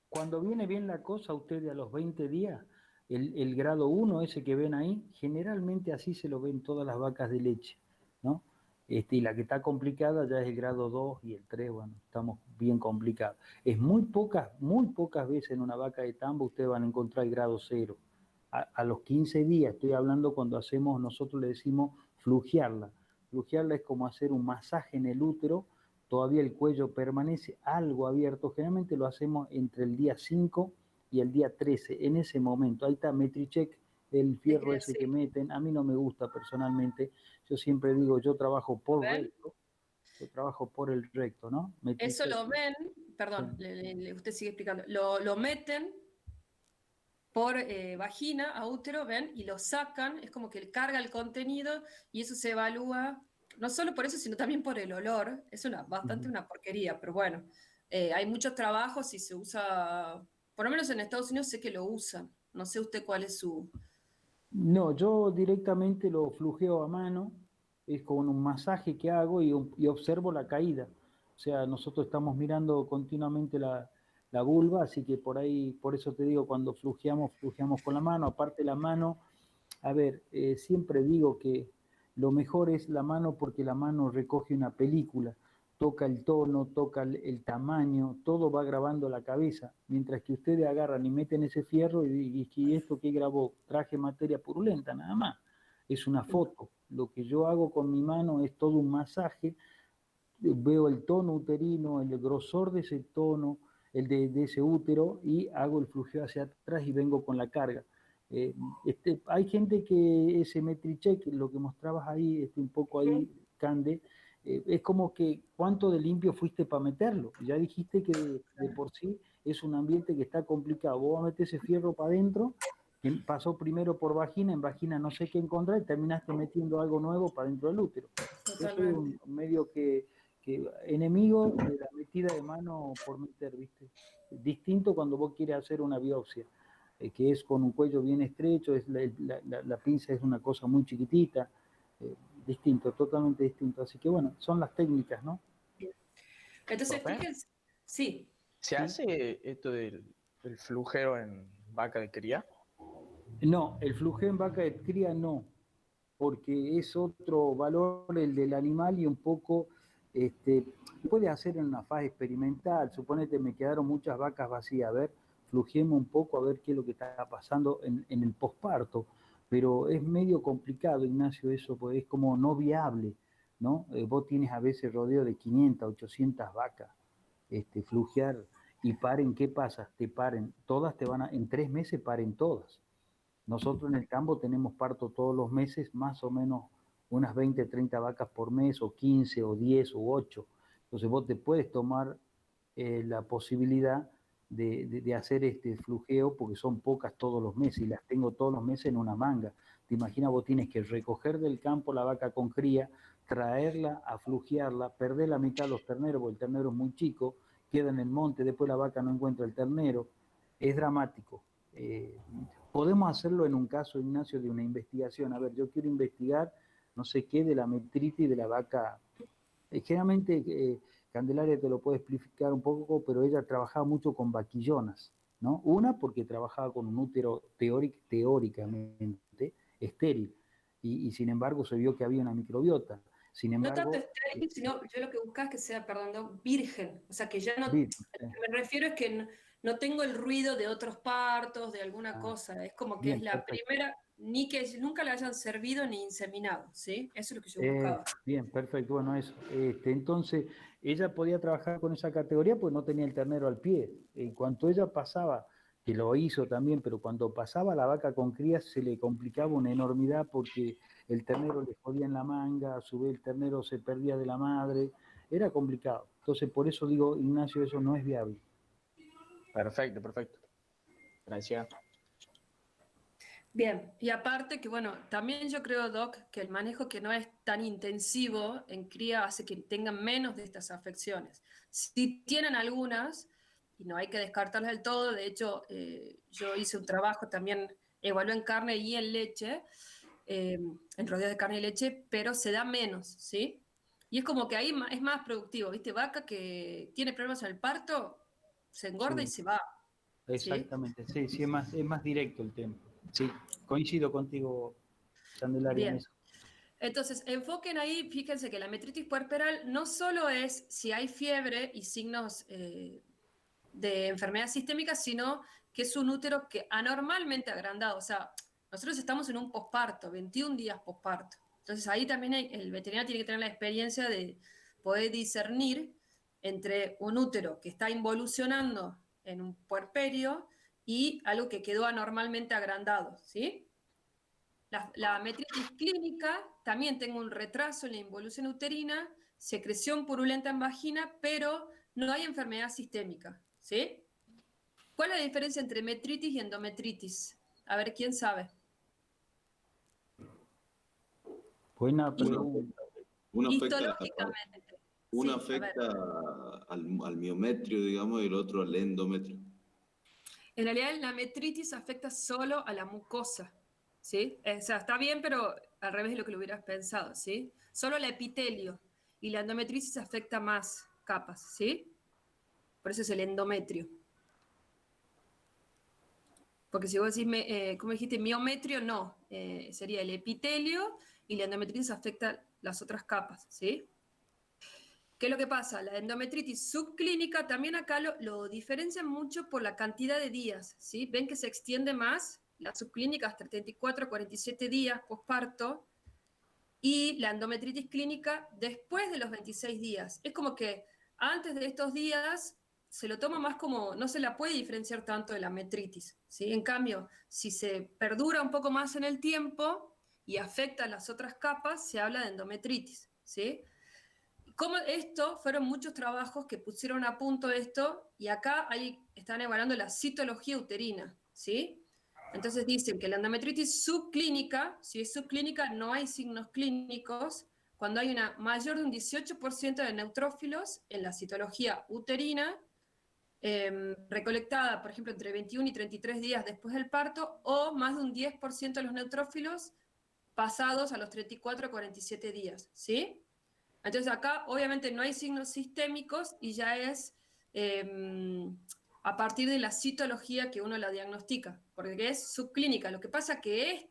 Cuando viene bien la cosa, ustedes a los 20 días, el grado 1, ese que ven ahí, generalmente así se lo ven todas las vacas de leche, ¿no? Y la que está complicada ya es el grado 2 y el 3, bueno, estamos bien complicados. Es muy pocas veces en una vaca de tambo ustedes van a encontrar el grado 0. A los 15 días, estoy hablando cuando hacemos, nosotros le decimos flujearla. Flujearla es como hacer un masaje en el útero, todavía el cuello permanece algo abierto, generalmente lo hacemos entre el día 5 y el día 13, en ese momento, ahí está Metricheck, el fierro ese que meten, a mí no me gusta personalmente, yo siempre digo, yo trabajo por recto, yo trabajo por el recto, ¿no? Eso lo ven, perdón, usted sigue explicando, lo meten por vagina a útero, ven, y lo sacan, es como que carga el contenido y eso se evalúa, no solo por eso, sino también por el olor. Es bastante una porquería, pero bueno, hay muchos trabajos y se usa, por lo menos en Estados Unidos sé que lo usan. No sé usted cuál es su... No, yo directamente lo flujeo a mano, es con un masaje que hago y observo la caída. O sea, nosotros estamos mirando continuamente la vulva, así que por ahí, por eso te digo, cuando flujeamos con la mano. Aparte la mano, a ver, siempre digo que lo mejor es la mano porque la mano recoge una película, toca el tono, toca el tamaño, todo va grabando la cabeza, mientras que ustedes agarran y meten ese fierro y esto que grabó, traje materia purulenta, nada más, es una foto. Lo que yo hago con mi mano es todo un masaje, veo el tono uterino, el grosor de ese tono, el de ese útero, y hago el flujeo hacia atrás y vengo con la carga. Hay gente que ese Metricheck, lo que mostrabas ahí, un poco ahí, Cande, es como que cuánto de limpio fuiste para meterlo. Ya dijiste que de por sí es un ambiente que está complicado. Vos vas a meter ese fierro para adentro Pasó primero por vagina, en vagina no sé qué encontrar y terminaste metiendo algo nuevo para dentro del útero. Yo soy un medio que enemigo de la metida de mano por meter, ¿viste? Distinto cuando vos quieres hacer una biopsia, que es con un cuello bien estrecho, la pinza es una cosa muy chiquitita, distinto, totalmente distinto. Así que bueno, son las técnicas, ¿no? Entonces, ¿Profe? fíjense, sí, ¿Se hace esto del flujero en vaca de cría? No, el flujeo en vaca de cría no, porque es otro valor el del animal y un poco, puede hacer en una fase experimental. Suponete, me quedaron muchas vacas vacías, a ver, flujemos un poco a ver qué es lo que está pasando en el posparto, pero es medio complicado, Ignacio, eso, porque es como no viable, ¿no? Vos tienes a veces rodeo de 500, 800 vacas, flujear y paren, ¿qué pasa? Te paren, todas te van a, en 3 meses paren todas. Nosotros en el campo tenemos parto todos los meses, más o menos unas 20, 30 vacas por mes, o 15, o 10, o 8. Entonces vos te puedes tomar la posibilidad de hacer este flujeo, porque son pocas todos los meses, y las tengo todos los meses en una manga. Te imaginas, vos tienes que recoger del campo la vaca con cría, traerla a flujearla, perder la mitad de los terneros, porque el ternero es muy chico, queda en el monte, después la vaca no encuentra el ternero. Es dramático. Podemos hacerlo en un caso, Ignacio, de una investigación. A ver, yo quiero investigar no sé qué de la metritis de la vaca. Generalmente Candelaria te lo puede explicar un poco, pero ella trabajaba mucho con vaquillonas, ¿no? Una porque trabajaba con un útero teóricamente estéril, y sin embargo se vio que había una microbiota. Sin no tanto embargo, estéril, sino yo lo que buscaba es que sea, perdón, no, virgen. O sea, que ya no, vir, me refiero es que no tengo el ruido de otros partos, de alguna cosa. Es como que es bien, la perfecto. primera, ni que nunca la hayan servido ni inseminado, ¿sí? Eso es lo que yo buscaba. Bien, perfecto. Bueno, eso. Entonces, ella podía trabajar con esa categoría pues no tenía el ternero al pie. En cuanto ella pasaba, que lo hizo también, pero cuando pasaba la vaca con crías se le complicaba una enormidad porque el ternero le jodía en la manga, a su vez el ternero se perdía de la madre, era complicado. Entonces, por eso digo, Ignacio, eso no es viable. Perfecto, perfecto. Gracias. Bien, y aparte que, bueno, también yo creo, Doc, que el manejo que no es tan intensivo en cría hace que tengan menos de estas afecciones. Si tienen algunas, y no hay que descartarlas del todo, de hecho, yo hice un trabajo también, evalué en carne y en leche, en rodeos de carne y leche, pero se da menos, ¿sí? Y es como que ahí es más productivo, ¿viste? Vaca que tiene problemas en el parto, se engorda y Sí, se va, ¿sí? exactamente. Sí, sí, es más directo el tema. Sí, coincido contigo, Candelaria, en Bien. eso. Entonces, enfoquen ahí, fíjense que la metritis puerperal no solo es si hay fiebre y signos de enfermedad sistémica, sino que es un útero que anormalmente agrandado. O sea, nosotros estamos en un posparto, 21 días posparto. Entonces ahí también el veterinario tiene que tener la experiencia de poder discernir entre un útero que está involucionando en un puerperio y algo que quedó anormalmente agrandado, ¿sí? La metritis clínica también tengo un retraso en la involución uterina, secreción purulenta en vagina, pero no hay enfermedad sistémica, ¿sí? ¿Cuál es la diferencia entre metritis y endometritis? A ver, ¿quién sabe? Buena Uno, pregunta. uno afecta, Histológicamente, uno sí, a ver. afecta al miometrio, digamos, y el otro al endometrio. En realidad la metritis afecta solo a la mucosa, ¿sí? O sea, está bien, pero al revés de lo que lo hubieras pensado, ¿sí? Solo el epitelio. Y la endometritis afecta más capas, ¿sí? Por eso es el endometrio. Porque si vos decís, ¿cómo dijiste? Miometrio, no. Sería el epitelio y la endometritis afecta las otras capas, ¿sí? ¿Qué es lo que pasa? La endometritis subclínica también acá lo diferencian mucho por la cantidad de días, ¿sí? Ven que se extiende más, la subclínica hasta 34, 47 días posparto y la endometritis clínica después de los 26 días. Es como que antes de estos días se lo toma más como, no se la puede diferenciar tanto de la metritis, ¿sí? En cambio, si se perdura un poco más en el tiempo y afecta a las otras capas, se habla de endometritis, ¿sí? Como esto, fueron muchos trabajos que pusieron a punto esto, y acá ahí están evaluando la citología uterina, ¿sí? Entonces dicen que la endometritis subclínica, si es subclínica no hay signos clínicos, cuando hay una mayor de un 18% de neutrófilos en la citología uterina, recolectada, por ejemplo, entre 21 y 33 días después del parto, o más de un 10% de los neutrófilos pasados a los 34 a 47 días, ¿sí? Entonces acá obviamente no hay signos sistémicos y ya es a partir de la citología que uno la diagnostica, porque es subclínica. Lo que pasa que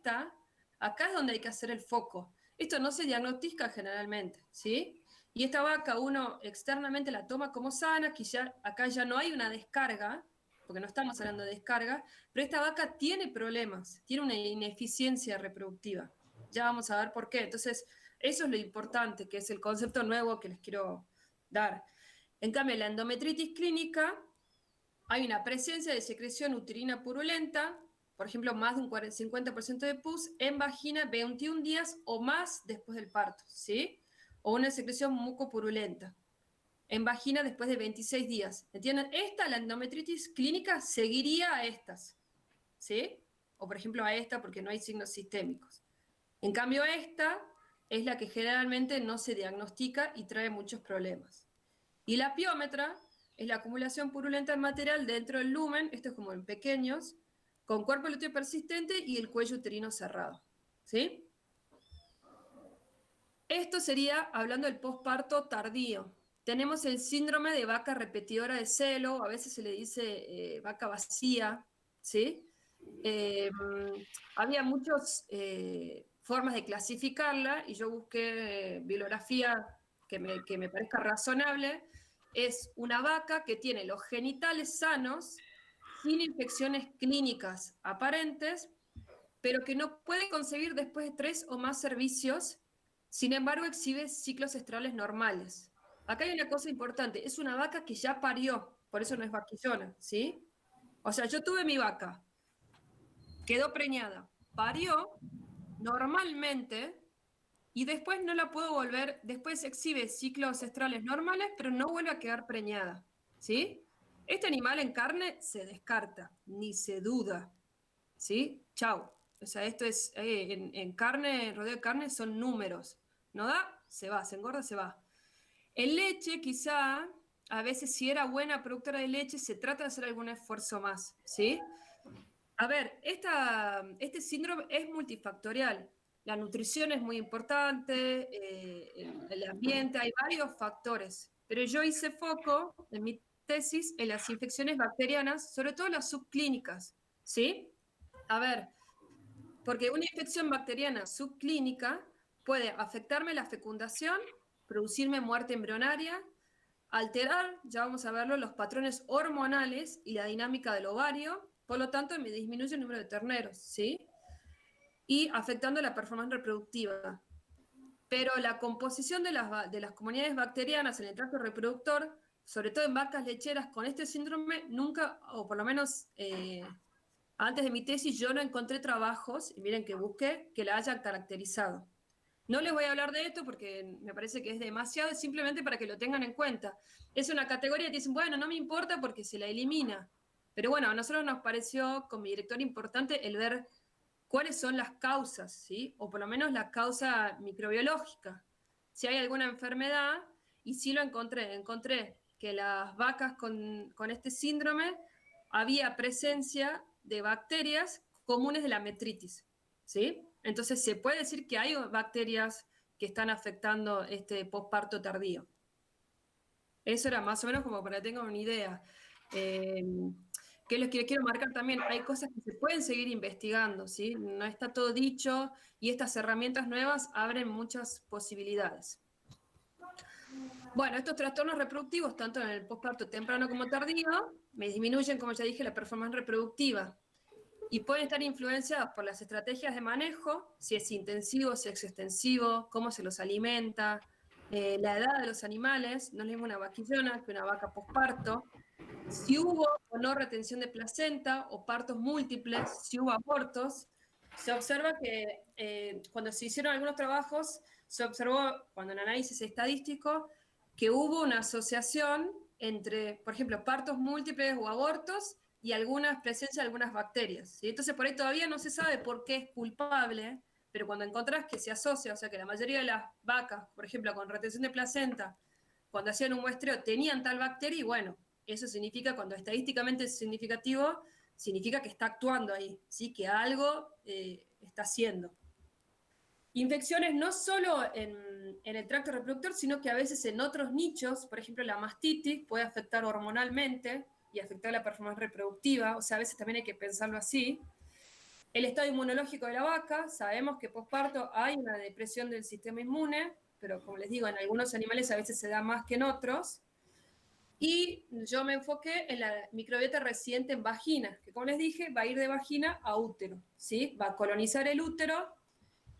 acá es donde hay que hacer el foco. Esto no se diagnostica generalmente, ¿sí? Y esta vaca uno externamente la toma como sana, que acá ya no hay una descarga, porque no estamos hablando de descarga, pero esta vaca tiene problemas, tiene una ineficiencia reproductiva. Ya vamos a ver por qué. Entonces, eso es lo importante, que es el concepto nuevo que les quiero dar. En cambio, la endometritis clínica, hay una presencia de secreción uterina purulenta, por ejemplo, más de un 50% de pus en vagina 21 días o más después del parto, ¿sí? O una secreción mucopurulenta en vagina después de 26 días. ¿Entienden? La endometritis clínica seguiría a estas, ¿sí? O por ejemplo a esta porque no hay signos sistémicos. En cambio esta es la que generalmente no se diagnostica y trae muchos problemas. Y la piómetra es la acumulación purulenta de material dentro del lumen, esto es como en pequeños, con cuerpo lúteo persistente y el cuello uterino cerrado, ¿sí? Esto sería hablando del posparto tardío. Tenemos el síndrome de vaca repetidora de celo, a veces se le dice vaca vacía, ¿sí? Había muchas formas de clasificarla y yo busqué bibliografía que me parezca razonable. Es una vaca que tiene los genitales sanos, sin infecciones clínicas aparentes, pero que no puede concebir después de 3 o más servicios, sin embargo exhibe ciclos estrales normales. Acá hay una cosa importante, es una vaca que ya parió, por eso no es vaquillona, ¿sí? O sea, yo tuve mi vaca, quedó preñada, parió normalmente y después no la puedo volver, después exhibe ciclos estrales normales, pero no vuelve a quedar preñada, ¿sí? Este animal en carne se descarta, ni se duda, ¿sí? Chau. O sea, esto es, en carne, en rodeo de carne son números. No da, se va, se engorda, se va. En leche, quizá, a veces si era buena productora de leche, se trata de hacer algún esfuerzo más, ¿sí? A ver, este síndrome es multifactorial. La nutrición es muy importante, el ambiente, hay varios factores. Pero yo hice foco en mi tesis en las infecciones bacterianas, sobre todo las subclínicas, ¿sí? A ver, porque una infección bacteriana subclínica puede afectarme la fecundación, producirme muerte embrionaria, alterar, ya vamos a verlo, los patrones hormonales y la dinámica del ovario, por lo tanto me disminuye el número de terneros, ¿sí? Y afectando la performance reproductiva. Pero la composición de las comunidades bacterianas en el tracto reproductor, sobre todo en vacas lecheras con este síndrome, nunca, o por lo menos antes de mi tesis, yo no encontré trabajos, y miren que busqué, que la hayan caracterizado. No les voy a hablar de esto porque me parece que es demasiado, es simplemente para que lo tengan en cuenta. Es una categoría que dicen, bueno, no me importa porque se la elimina. Pero bueno, a nosotros nos pareció, con mi director, importante el ver cuáles son las causas, ¿sí? O por lo menos la causa microbiológica. Si hay alguna enfermedad, y sí lo encontré que las vacas con este síndrome había presencia de bacterias comunes de la metritis, ¿sí? Entonces se puede decir que hay bacterias que están afectando este posparto tardío. Eso era más o menos como para que tengan una idea. Que les quiero marcar también, hay cosas que se pueden seguir investigando, ¿sí? No está todo dicho y estas herramientas nuevas abren muchas posibilidades. Bueno, estos trastornos reproductivos, tanto en el posparto temprano como tardío, me disminuyen, como ya dije, la performance reproductiva y pueden estar influenciados por las estrategias de manejo, si es intensivo, si es extensivo, cómo se los alimenta, la edad de los animales, no es lo mismo una vaquillona que una vaca posparto, si hubo o no retención de placenta o partos múltiples, si hubo abortos. Se observa que cuando se hicieron algunos trabajos, se observó, cuando en análisis estadístico, que hubo una asociación entre, por ejemplo, partos múltiples o abortos y algunas presencia de algunas bacterias, ¿sí? Entonces por ahí todavía no se sabe por qué es culpable, pero cuando encontrás que se asocia, o sea que la mayoría de las vacas, por ejemplo, con retención de placenta, cuando hacían un muestreo tenían tal bacteria, y bueno, eso significa, cuando estadísticamente es significativo, significa que está actuando ahí, ¿sí? Que algo está haciendo. Infecciones no solo en el tracto reproductor, sino que a veces en otros nichos, por ejemplo la mastitis puede afectar hormonalmente y afectar la performance reproductiva, o sea, a veces también hay que pensarlo así. El estado inmunológico de la vaca, sabemos que posparto hay una depresión del sistema inmune, pero como les digo, en algunos animales a veces se da más que en otros. Y yo me enfoqué en la microbiota residente en vagina, que como les dije, va a ir de vagina a útero, ¿sí? Va a colonizar el útero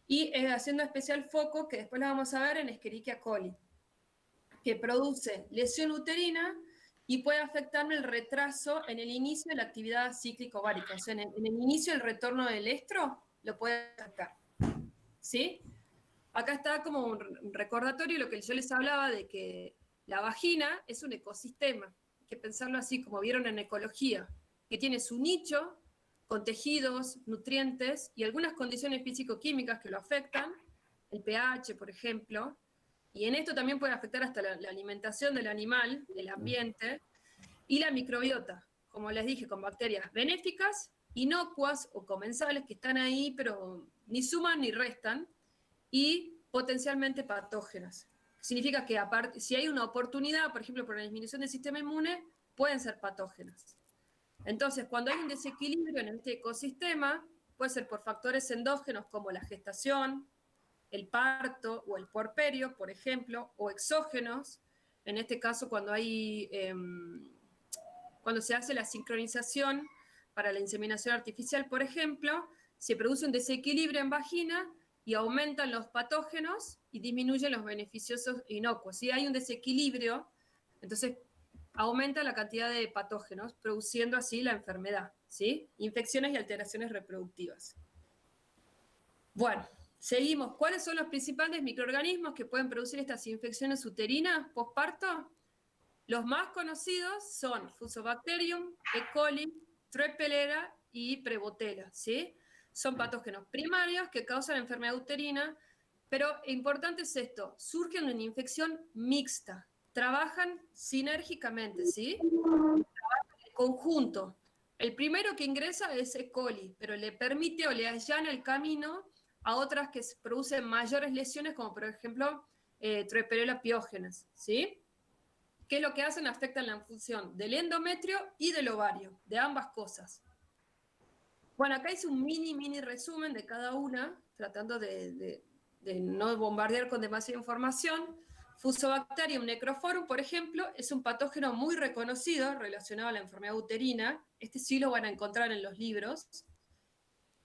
y haciendo especial foco, que después lo vamos a ver, en Escherichia coli, que produce lesión uterina y puede afectarme el retraso en el inicio de la actividad cíclica ovárica. O sea, en el inicio del retorno del estro lo puede afectar, ¿sí? Acá está como un recordatorio lo que yo les hablaba de que la vagina es un ecosistema. Hay que pensarlo así, como vieron en ecología, que tiene su nicho con tejidos, nutrientes y algunas condiciones físico-químicas que lo afectan, el pH, por ejemplo, y en esto también puede afectar hasta la alimentación del animal, el ambiente, y la microbiota, como les dije, con bacterias benéficas, inocuas o comensales que están ahí, pero ni suman ni restan, y potencialmente patógenas. Significa que aparte, si hay una oportunidad, por ejemplo, por la disminución del sistema inmune, pueden ser patógenas. Entonces, cuando hay un desequilibrio en este ecosistema, puede ser por factores endógenos como la gestación, el parto o el puerperio, por ejemplo, o exógenos, en este caso cuando cuando se hace la sincronización para la inseminación artificial, por ejemplo, se produce un desequilibrio en vagina y aumentan los patógenos y disminuyen los beneficiosos inocuos. Si hay un desequilibrio, entonces aumenta la cantidad de patógenos, produciendo así la enfermedad, ¿sí? Infecciones y alteraciones reproductivas. Bueno, seguimos. ¿Cuáles son los principales microorganismos que pueden producir estas infecciones uterinas posparto? Los más conocidos son Fusobacterium, E. coli, Trepelera y Prevotella, ¿sí? Son patógenos primarios que causan enfermedad uterina, pero importante es esto, surgen en infección mixta, trabajan sinérgicamente, ¿sí? Trabajan en conjunto. El primero que ingresa es E. coli, pero le permite o le allana el camino a otras que producen mayores lesiones, como por ejemplo Trepelera piógenes, ¿sí? ¿Qué es lo que hacen? Afectan la función del endometrio y del ovario, de ambas cosas. Bueno, acá hice un mini resumen de cada una, tratando de no bombardear con demasiada información. Fusobacterium necrophorum, por ejemplo, es un patógeno muy reconocido relacionado a la enfermedad uterina. Este sí lo van a encontrar en los libros.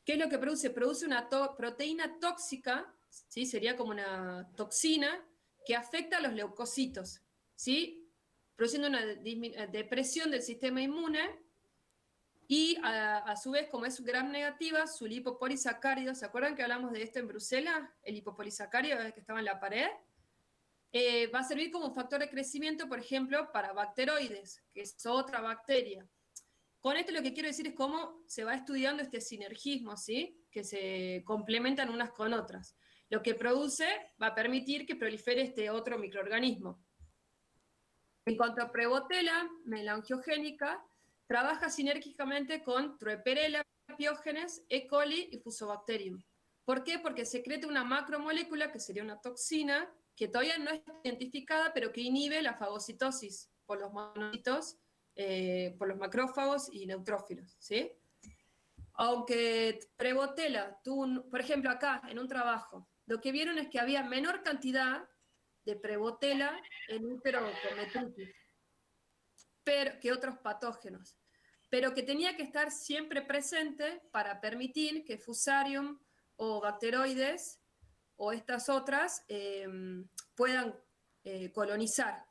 ¿Qué es lo que produce? Produce una proteína tóxica, ¿sí? Sería como una toxina que afecta a los leucocitos, ¿sí? Produciendo una depresión del sistema inmune y a su vez, como es gram negativa, su lipopolisacárido, ¿se acuerdan que hablamos de esto en Bruselas? El lipopolisacárido que estaba en la pared. Va a servir como un factor de crecimiento, por ejemplo, para bacteroides, que es otra bacteria. Con esto lo que quiero decir es cómo se va estudiando este sinergismo, ¿sí? Que se complementan unas con otras. Lo que produce va a permitir que prolifere este otro microorganismo. En cuanto a Prevotella melangiogénica, trabaja sinérgicamente con Trepelella piógenes, E. coli y Fusobacterium. ¿Por qué? Porque secreta una macromolécula, que sería una toxina, que todavía no es identificada, pero que inhibe la fagocitosis por los monocitos, por los macrófagos y neutrófilos, ¿sí? Aunque Prevotella tuvo, por ejemplo, acá en un trabajo, lo que vieron es que había menor cantidad de Prevotella en útero con metritis que otros patógenos, pero que tenía que estar siempre presente para permitir que Fusarium o bacteroides o estas otras puedan colonizar,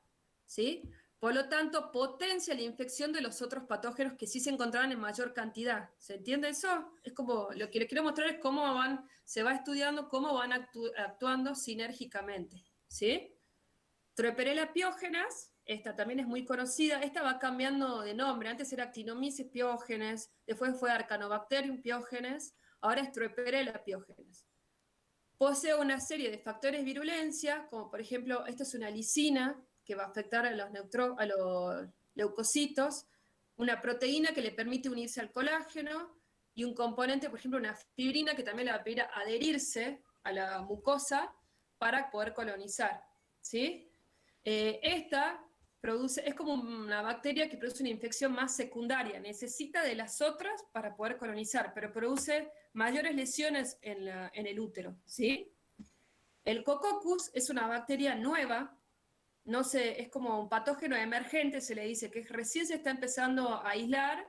¿sí? Por lo tanto, potencia la infección de los otros patógenos que sí se encontraban en mayor cantidad. ¿Se entiende eso? Es como, lo que les quiero mostrar es cómo se va estudiando cómo van actuando sinérgicamente, ¿sí? Troeperella piógenes, esta también es muy conocida, esta va cambiando de nombre, antes era Actinomyces piógenes, después fue Arcanobacterium piógenes, ahora es Troeperella piógenes. Posee una serie de factores de virulencia, como por ejemplo, esta es una lisina que va a afectar a los leucocitos, una proteína que le permite unirse al colágeno y un componente, por ejemplo, una fibrina que también le va a pedir adherirse a la mucosa para poder colonizar, ¿sí? Esta es como una bacteria que produce una infección más secundaria, necesita de las otras para poder colonizar, pero produce mayores lesiones en el útero, ¿sí? El Coccus es una bacteria nueva, es como un patógeno emergente, se le dice que recién se está empezando a aislar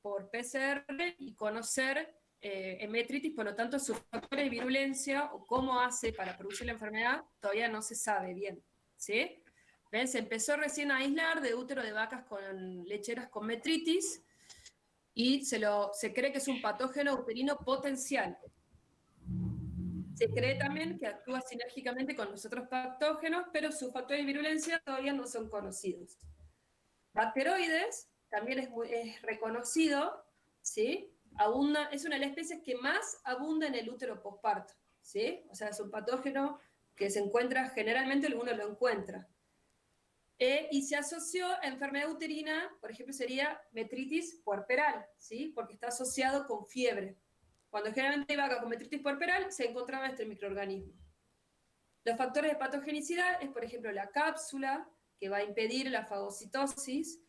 por PCR y conocer metritis, por lo tanto sus factores de virulencia o cómo hace para producir la enfermedad todavía no se sabe bien, ¿sí? ¿Ven? Se empezó recién a aislar de útero de vacas lecheras con metritis y se cree que es un patógeno uterino potencial. Se cree también que actúa sinérgicamente con los otros patógenos, pero sus factores de virulencia todavía no son conocidos. Bacteroides también es reconocido, ¿sí? Es una de las especies que más abunda en el útero posparto, ¿sí? O sea, es un patógeno que se encuentra, generalmente uno lo encuentra. Y se asoció a enfermedad uterina, por ejemplo, sería metritis puerperal, ¿sí? Porque está asociado con fiebre. Cuando generalmente hay vaca con metritis puerperal, se encontraba este microorganismo. Los factores de patogenicidad es, por ejemplo, la cápsula, que va a impedir la fagocitosis,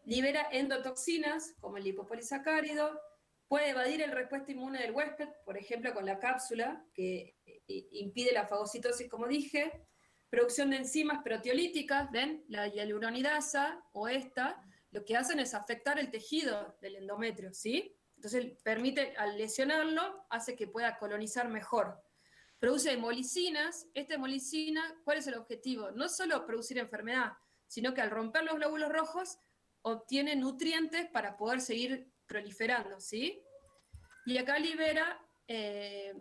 libera endotoxinas, como el lipopolisacárido, puede evadir el respuesta inmune del huésped, por ejemplo, con la cápsula, que impide la fagocitosis, como dije, producción de enzimas proteolíticas, ¿ven? La hialuronidasa o esta, lo que hacen es afectar el tejido del endometrio, ¿sí? Entonces, al lesionarlo, hace que pueda colonizar mejor. Produce hemolicinas. Esta hemolicina, ¿cuál es el objetivo? No solo producir enfermedad, sino que al romper los glóbulos rojos, obtiene nutrientes para poder seguir proliferando, ¿sí? Y acá libera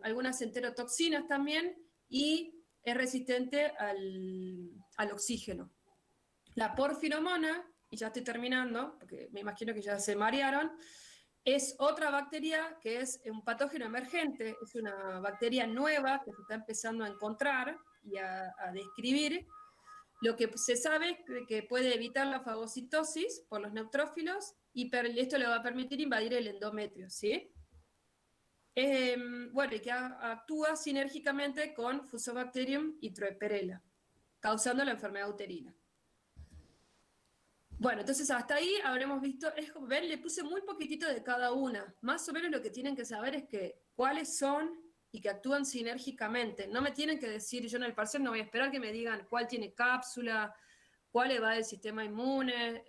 algunas enterotoxinas también y es resistente al oxígeno. La porfiromona, y ya estoy terminando, porque me imagino que ya se marearon, es otra bacteria que es un patógeno emergente, es una bacteria nueva que se está empezando a encontrar y a describir. Lo que se sabe es que puede evitar la fagocitosis por los neutrófilos y esto le va a permitir invadir el endometrio, ¿sí? Bueno, y que actúa sinérgicamente con Fusobacterium y Troeperella, causando la enfermedad uterina. Bueno, entonces hasta ahí habremos visto, es como ven, le puse muy poquitito de cada una. Más o menos lo que tienen que saber es que cuáles son y que actúan sinérgicamente. No me tienen que decir, yo en el parcial no voy a esperar que me digan cuál tiene cápsula, cuál va del sistema inmune,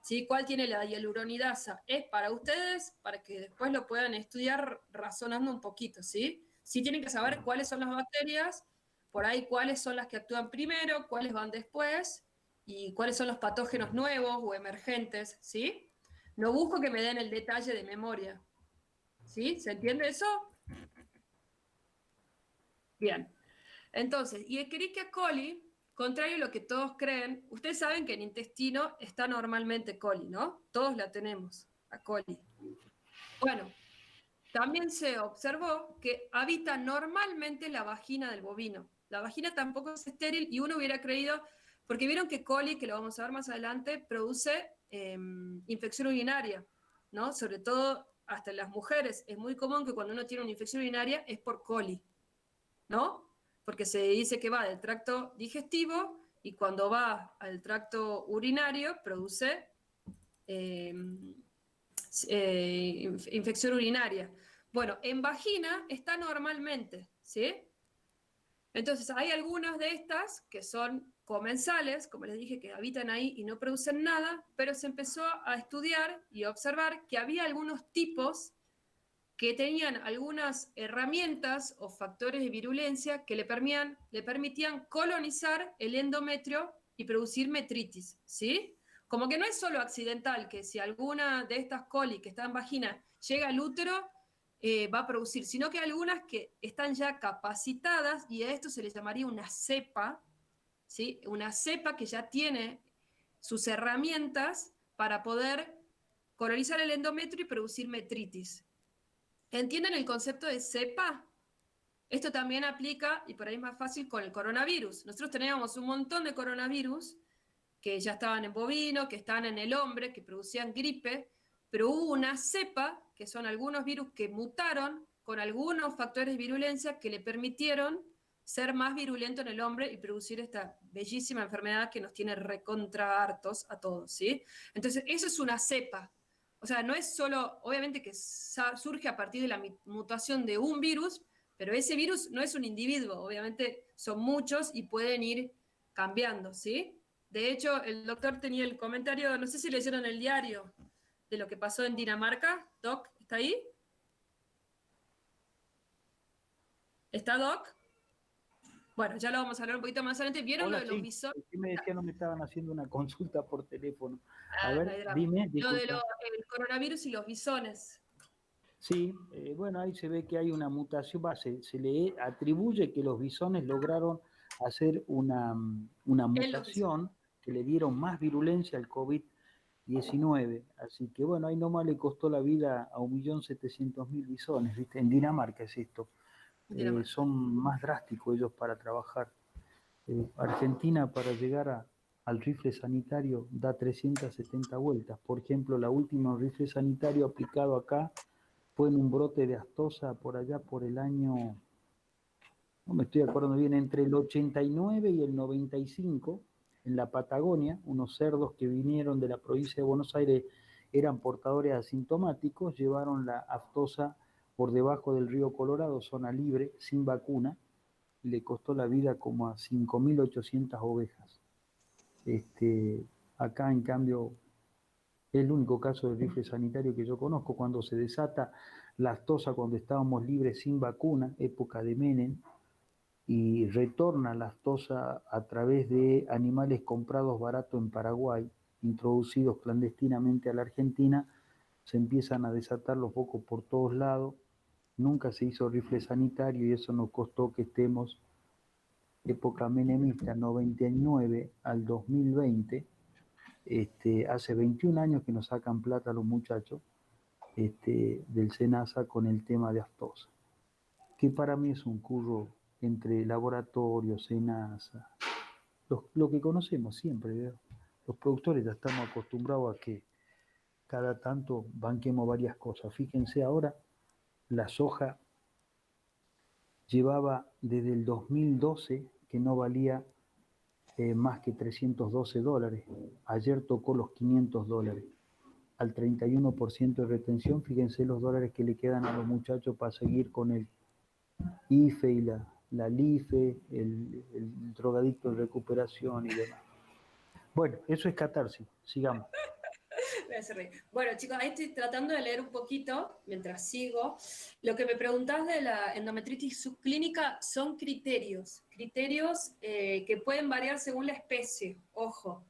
¿sí? Cuál tiene la hialuronidasa. Es para ustedes, para que después lo puedan estudiar razonando un poquito, ¿sí? Sí tienen que saber cuáles son las bacterias, por ahí cuáles son las que actúan primero, cuáles van después, y cuáles son los patógenos nuevos o emergentes, ¿sí? No busco que me den el detalle de memoria, ¿sí? ¿Se entiende eso? Bien. Entonces, y Escherichia coli, contrario a lo que todos creen, ustedes saben que en el intestino está normalmente coli, ¿no? Todos la tenemos, a coli. Bueno, también se observó que habita normalmente la vagina del bovino. La vagina tampoco es estéril y uno hubiera creído, porque vieron que coli, que lo vamos a ver más adelante, produce infección urinaria, ¿no? Sobre todo hasta en las mujeres. Es muy común que cuando uno tiene una infección urinaria es por coli, ¿no? Porque se dice que va del tracto digestivo y cuando va al tracto urinario produce infección urinaria. Bueno, en vagina está normalmente, ¿sí? Entonces, hay algunas de estas que son comensales, como les dije, que habitan ahí y no producen nada, pero se empezó a estudiar y a observar que había algunos tipos que tenían algunas herramientas o factores de virulencia que le permitían colonizar el endometrio y producir metritis, ¿sí? Como que no es solo accidental, que si alguna de estas coli que está en vagina llega al útero, va a producir, sino que hay algunas que están ya capacitadas y a esto se les llamaría una cepa, ¿sí? Una cepa que ya tiene sus herramientas para poder colonizar el endometrio y producir metritis. ¿Entienden el concepto de cepa? Esto también aplica, y por ahí es más fácil, con el coronavirus. Nosotros teníamos un montón de coronavirus que ya estaban en bovino, que estaban en el hombre, que producían gripe, pero hubo una cepa, que son algunos virus que mutaron con algunos factores de virulencia que le permitieron ser más virulento en el hombre y producir esta bellísima enfermedad que nos tiene recontra hartos a todos, ¿sí? Entonces, eso es una cepa. O sea, no es solo, obviamente que surge a partir de la mutación de un virus, pero ese virus no es un individuo, obviamente son muchos y pueden ir cambiando, ¿sí? De hecho, el doctor tenía el comentario, no sé si leyeron el diario, de lo que pasó en Dinamarca. Doc, ¿está ahí? ¿Está Doc? Bueno, ya lo vamos a hablar un poquito más adelante. ¿Vieron Hola, lo de los sí. bisones? ¿Qué me decían? No me estaban haciendo una consulta por teléfono. A No hay ver, drama. dime, Lo de disculpa. el coronavirus y los bisones. Sí, bueno, ahí se ve que hay una mutación, se le atribuye que los bisones lograron hacer una En los bisones. mutación que le dieron más virulencia al COVID-19. Así que bueno, ahí nomás le costó la vida a 1.700.000 bisones, ¿viste? En Dinamarca es esto. Dinamarca. Son más drásticos ellos para trabajar. Argentina para llegar al rifle sanitario da 370 vueltas. Por ejemplo, la última rifle sanitario aplicado acá fue en un brote de aftosa por allá por el año, no me estoy acordando bien, entre el 89 y el 95, en la Patagonia, unos cerdos que vinieron de la provincia de Buenos Aires eran portadores asintomáticos, llevaron la aftosa por debajo del río Colorado, zona libre, sin vacuna, y le costó la vida como a 5.800 ovejas. Acá, en cambio, es el único caso de rifle sanitario que yo conozco. Cuando se desata la aftosa, cuando estábamos libres sin vacuna, época de Menem, y retorna la aftosa a través de animales comprados barato en Paraguay, introducidos clandestinamente a la Argentina, se empiezan a desatar los focos por todos lados. Nunca se hizo rifle sanitario y eso nos costó que estemos, época menemista, 99 al 2020, hace 21 años que nos sacan plata los muchachos del SENASA con el tema de aftosa, que para mí es un curro entre laboratorios, SENASA, lo que conocemos siempre, ¿verdad? Los productores ya estamos acostumbrados a que cada tanto banquemos varias cosas. Fíjense ahora, la soja llevaba desde el 2012 que no valía más que $312. Ayer tocó los $500. Al 31% de retención, fíjense los dólares que le quedan a los muchachos para seguir con el IFE y la LIFE, el drogadicto de recuperación y demás. Bueno, eso es catarsis, sigamos. Me hace reír. Bueno, chicos, ahí estoy tratando de leer un poquito mientras sigo. Lo que me preguntás de la endometritis subclínica son criterios que pueden variar según la especie. Ojo,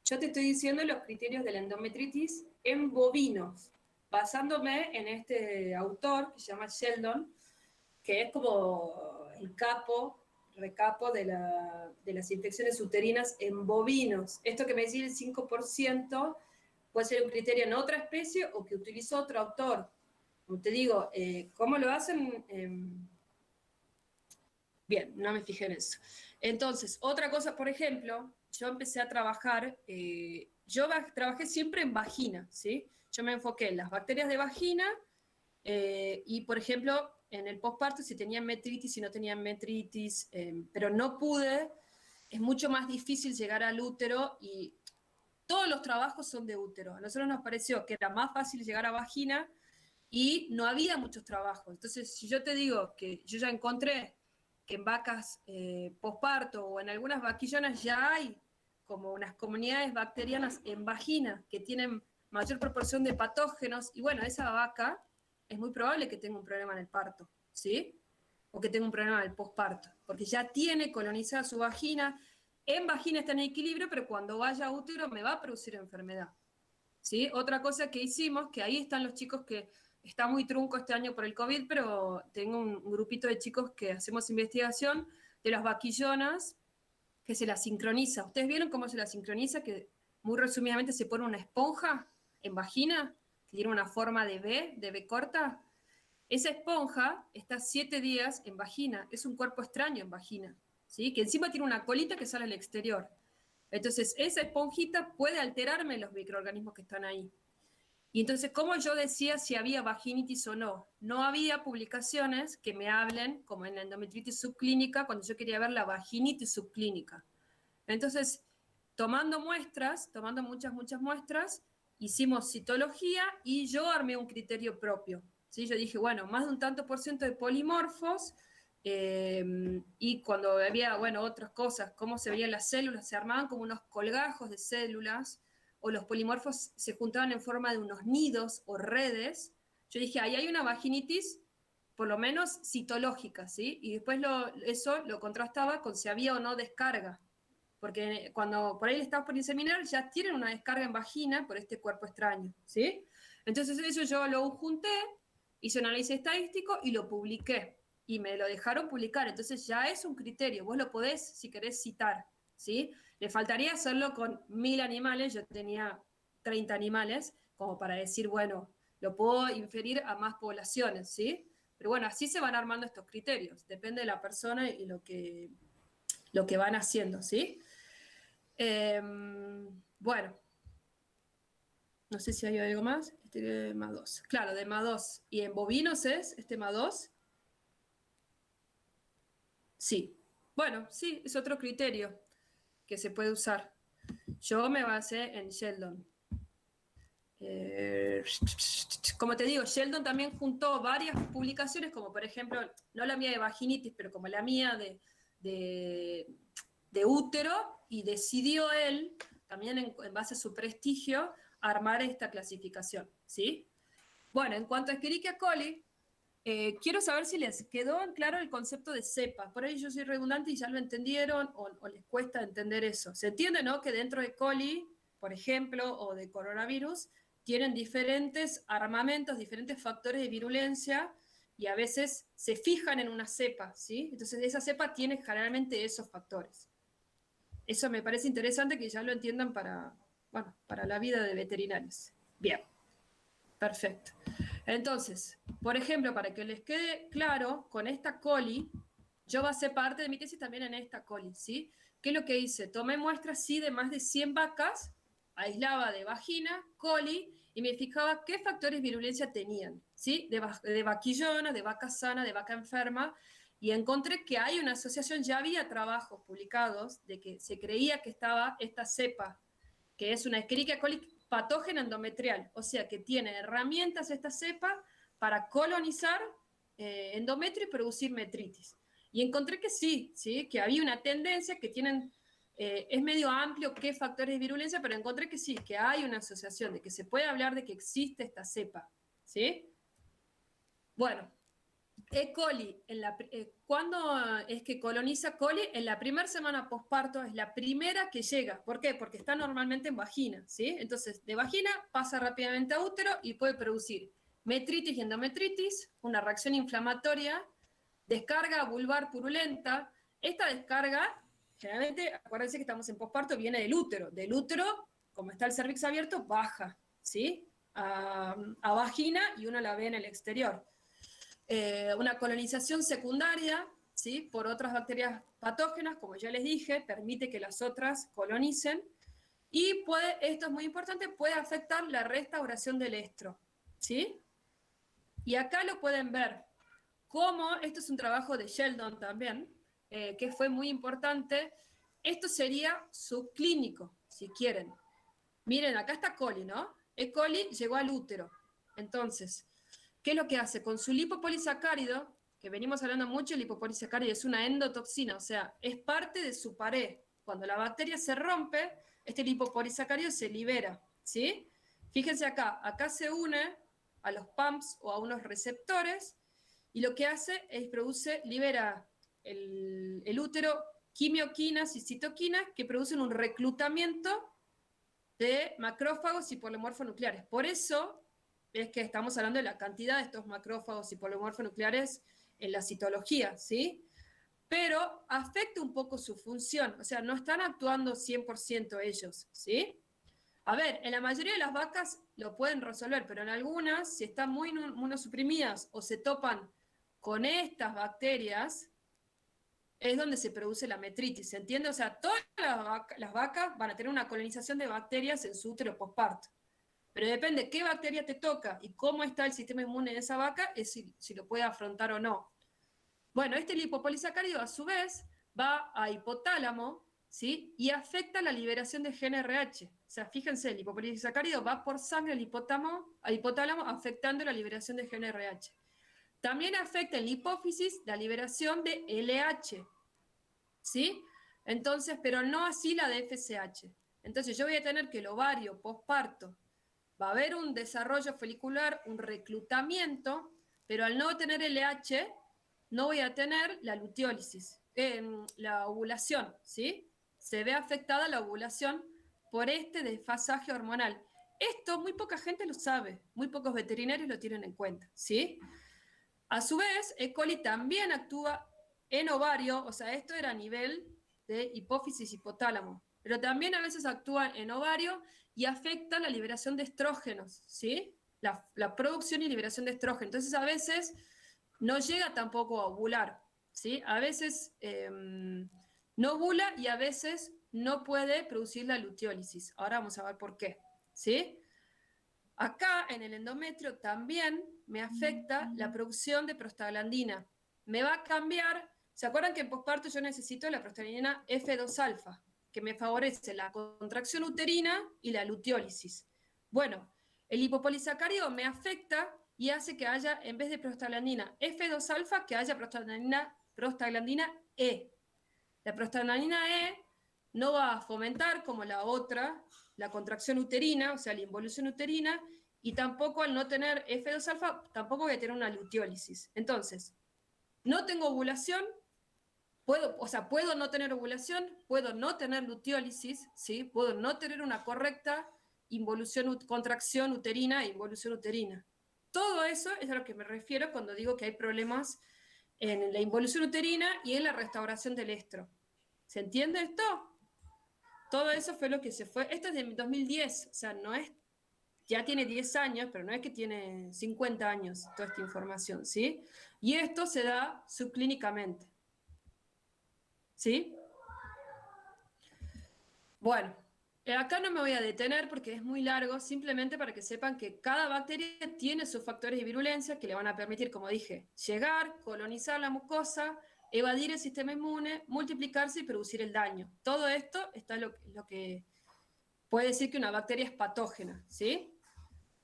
yo te estoy diciendo los criterios de la endometritis en bovinos, basándome en este autor que se llama Sheldon, que es como el recapo de las infecciones uterinas en bovinos. Esto que me decís, el 5%, puede ser un criterio en otra especie o que utilizó otro autor. Como te digo, ¿cómo lo hacen? Bien, no me fijé en eso. Entonces, otra cosa, por ejemplo, yo empecé a trabajar, trabajé siempre en vagina, ¿sí? Yo me enfoqué en las bacterias de vagina y, por ejemplo, en el posparto, si tenían metritis, si no tenían metritis, pero no pude, es mucho más difícil llegar al útero y todos los trabajos son de útero. A nosotros nos pareció que era más fácil llegar a vagina y no había muchos trabajos. Entonces, si yo te digo que yo ya encontré que en vacas posparto o en algunas vaquillonas ya hay como unas comunidades bacterianas en vagina que tienen mayor proporción de patógenos, y bueno, esa vaca es muy probable que tenga un problema en el parto, ¿sí? O que tenga un problema en el posparto, porque ya tiene colonizada su vagina. En vagina está en equilibrio, pero cuando vaya a útero me va a producir enfermedad, ¿sí? Otra cosa que hicimos, que ahí están los chicos que está muy trunco este año por el COVID, pero tengo un grupito de chicos que hacemos investigación de las vaquillonas que se la sincroniza. ¿Ustedes vieron cómo se la sincroniza? Que muy resumidamente se pone una esponja en vagina, que tiene una forma de B corta. Esa esponja está 7 días en vagina, es un cuerpo extraño en vagina, ¿sí? Que encima tiene una colita que sale al exterior. Entonces, esa esponjita puede alterarme los microorganismos que están ahí. Y entonces, ¿cómo yo decía si había vaginitis o no? No había publicaciones que me hablen, como en la endometritis subclínica, cuando yo quería ver la vaginitis subclínica. Entonces, tomando muchas muestras, hicimos citología y yo armé un criterio propio. ¿Sí? Yo dije, bueno, más de un tanto por ciento de polimorfos, y cuando había, bueno, otras cosas, cómo se veían las células, se armaban como unos colgajos de células, o los polimorfos se juntaban en forma de unos nidos o redes. Yo dije, ahí hay una vaginitis, por lo menos citológica, ¿sí? Y después eso lo contrastaba con si había o no descarga. Porque cuando por ahí le estamos por inseminar, ya tienen una descarga en vagina por este cuerpo extraño, ¿sí? Entonces eso yo lo junté, hice un análisis estadístico y lo publiqué. Y me lo dejaron publicar, entonces ya es un criterio, vos lo podés, si querés, citar, ¿sí? Le faltaría hacerlo con 1000 animales, yo tenía 30 animales, como para decir, bueno, lo puedo inferir a más poblaciones, ¿sí? Pero bueno, así se van armando estos criterios, depende de la persona y lo que van haciendo, ¿sí? Bueno, no sé si hay algo más. Este MA2. Claro, de MA2. ¿Y en bovinos es este MA2? Sí. Bueno, sí, es otro criterio que se puede usar. Yo me basé en Sheldon. Como te digo, Sheldon también juntó varias publicaciones, como por ejemplo, no la mía de vaginitis, pero como la mía de útero, y decidió él, también en base a su prestigio, armar esta clasificación, ¿sí? Bueno, en cuanto a Escherichia coli, quiero saber si les quedó en claro el concepto de cepa. Por ahí yo soy redundante y ya lo entendieron, o les cuesta entender eso. Se entiende, ¿no?, que dentro de coli, por ejemplo, o de coronavirus, tienen diferentes armamentos, diferentes factores de virulencia, y a veces se fijan en una cepa, ¿sí? Entonces esa cepa tiene generalmente esos factores. Eso me parece interesante que ya lo entiendan para la vida de veterinarios. Bien, perfecto. Entonces, por ejemplo, para que les quede claro, con esta coli, yo basé parte de mi tesis también en esta coli, ¿sí? ¿Qué es lo que hice? Tomé muestras, sí, de más de 100 vacas, aislaba de vagina, coli, y me fijaba qué factores de virulencia tenían, ¿sí? De vaquillona, de vaca sana, de vaca enferma, y encontré que hay una asociación, ya había trabajos publicados de que se creía que estaba esta cepa, que es una Escherichia coli patógena endometrial, o sea que tiene herramientas esta cepa para colonizar endometrio y producir metritis. Y encontré que sí, que había una tendencia que tienen, es medio amplio qué factores de virulencia, pero encontré que sí, que hay una asociación, de que se puede hablar de que existe esta cepa, ¿sí? Bueno, E. coli, ¿cuándo es que coloniza coli? En la primera semana posparto, es la primera que llega. ¿Por qué? Porque está normalmente en vagina, ¿sí? Entonces, de vagina pasa rápidamente a útero y puede producir metritis y endometritis, una reacción inflamatoria, descarga vulvar purulenta. Esta descarga, generalmente, acuérdense que estamos en posparto, viene del útero. Del útero, como está el cervix abierto, baja, ¿sí? A vagina, y uno la ve en el exterior. Una colonización secundaria, ¿sí?, por otras bacterias patógenas, como ya les dije, permite que las otras colonicen, y esto es muy importante, puede afectar la restauración del estro, ¿sí? Y acá lo pueden ver, cómo esto es un trabajo de Sheldon también, que fue muy importante. Esto sería subclínico, si quieren. Miren, acá está coli, ¿no? E. coli llegó al útero. Entonces, ¿qué es lo que hace? Con su lipopolisacárido, que venimos hablando mucho, el lipopolisacárido es una endotoxina, o sea, es parte de su pared. Cuando la bacteria se rompe, este lipopolisacárido se libera, ¿sí? Fíjense acá se une a los pumps o a unos receptores, y lo que hace es libera el útero quimioquinas y citoquinas que producen un reclutamiento de macrófagos y polimorfonucleares. Por eso es que estamos hablando de la cantidad de estos macrófagos y polimorfonucleares en la citología, ¿sí? pero afecta un poco su función, o sea, no están actuando 100% ellos, ¿sí? A ver, en la mayoría de las vacas lo pueden resolver, pero en algunas, si están muy inmunosuprimidas o se topan con estas bacterias, es donde se produce la metritis, ¿se entiende? O sea, todas las vacas van a tener una colonización de bacterias en su útero posparto. Pero depende qué bacteria te toca y cómo está el sistema inmune de esa vaca, es si lo puede afrontar o no. Bueno, este lipopolisacárido a su vez va a hipotálamo, ¿sí? Y afecta la liberación de GnRH. O sea, fíjense, el lipopolisacárido va por sangre al hipotálamo afectando la liberación de GnRH. También afecta en la hipófisis la liberación de LH, ¿sí? Entonces, pero no así la de FSH. Entonces yo voy a tener que el ovario posparto va a haber un desarrollo folicular, un reclutamiento, pero al no tener LH, no voy a tener la luteólisis, la ovulación, ¿sí? Se ve afectada la ovulación por este desfasaje hormonal. Esto muy poca gente lo sabe, muy pocos veterinarios lo tienen en cuenta, ¿sí? A su vez, E. coli también actúa en ovario, o sea, esto era a nivel de hipófisis hipotálamo, pero también a veces actúa en ovario y afecta la liberación de estrógenos, ¿sí? La producción y liberación de estrógenos. Entonces, a veces no llega tampoco a ovular, ¿sí? A veces no ovula y a veces no puede producir la luteólisis. Ahora vamos a ver por qué, ¿sí? Acá en el endometrio también me afecta la producción de prostaglandina. Me va a cambiar, ¿se acuerdan que en posparto yo necesito la prostaglandina F2-alfa, que me favorece la contracción uterina y la luteólisis? Bueno, el lipopolisacárido me afecta y hace que haya, en vez de prostaglandina F2-alfa, que haya prostaglandina E. La prostaglandina E no va a fomentar como la otra, la contracción uterina, o sea, la involución uterina, y tampoco al no tener F2-alfa, tampoco voy a tener una luteólisis. Entonces, no tengo ovulación, puedo no tener ovulación, puedo no tener luteólisis, ¿sí? Puedo no tener una correcta contracción uterina e involución uterina. Todo eso es a lo que me refiero cuando digo que hay problemas en la involución uterina y en la restauración del estro. ¿Se entiende esto? Todo eso fue lo que se fue. Esto es de 2010, o sea, no es, ya tiene 10 años, pero no es que tiene 50 años toda esta información, ¿sí? Y esto se da subclínicamente, ¿sí? Bueno, acá no me voy a detener porque es muy largo, simplemente para que sepan que cada bacteria tiene sus factores de virulencia que le van a permitir, como dije, llegar, colonizar la mucosa, evadir el sistema inmune, multiplicarse y producir el daño. Todo esto está lo que puede decir que una bacteria es patógena, ¿sí?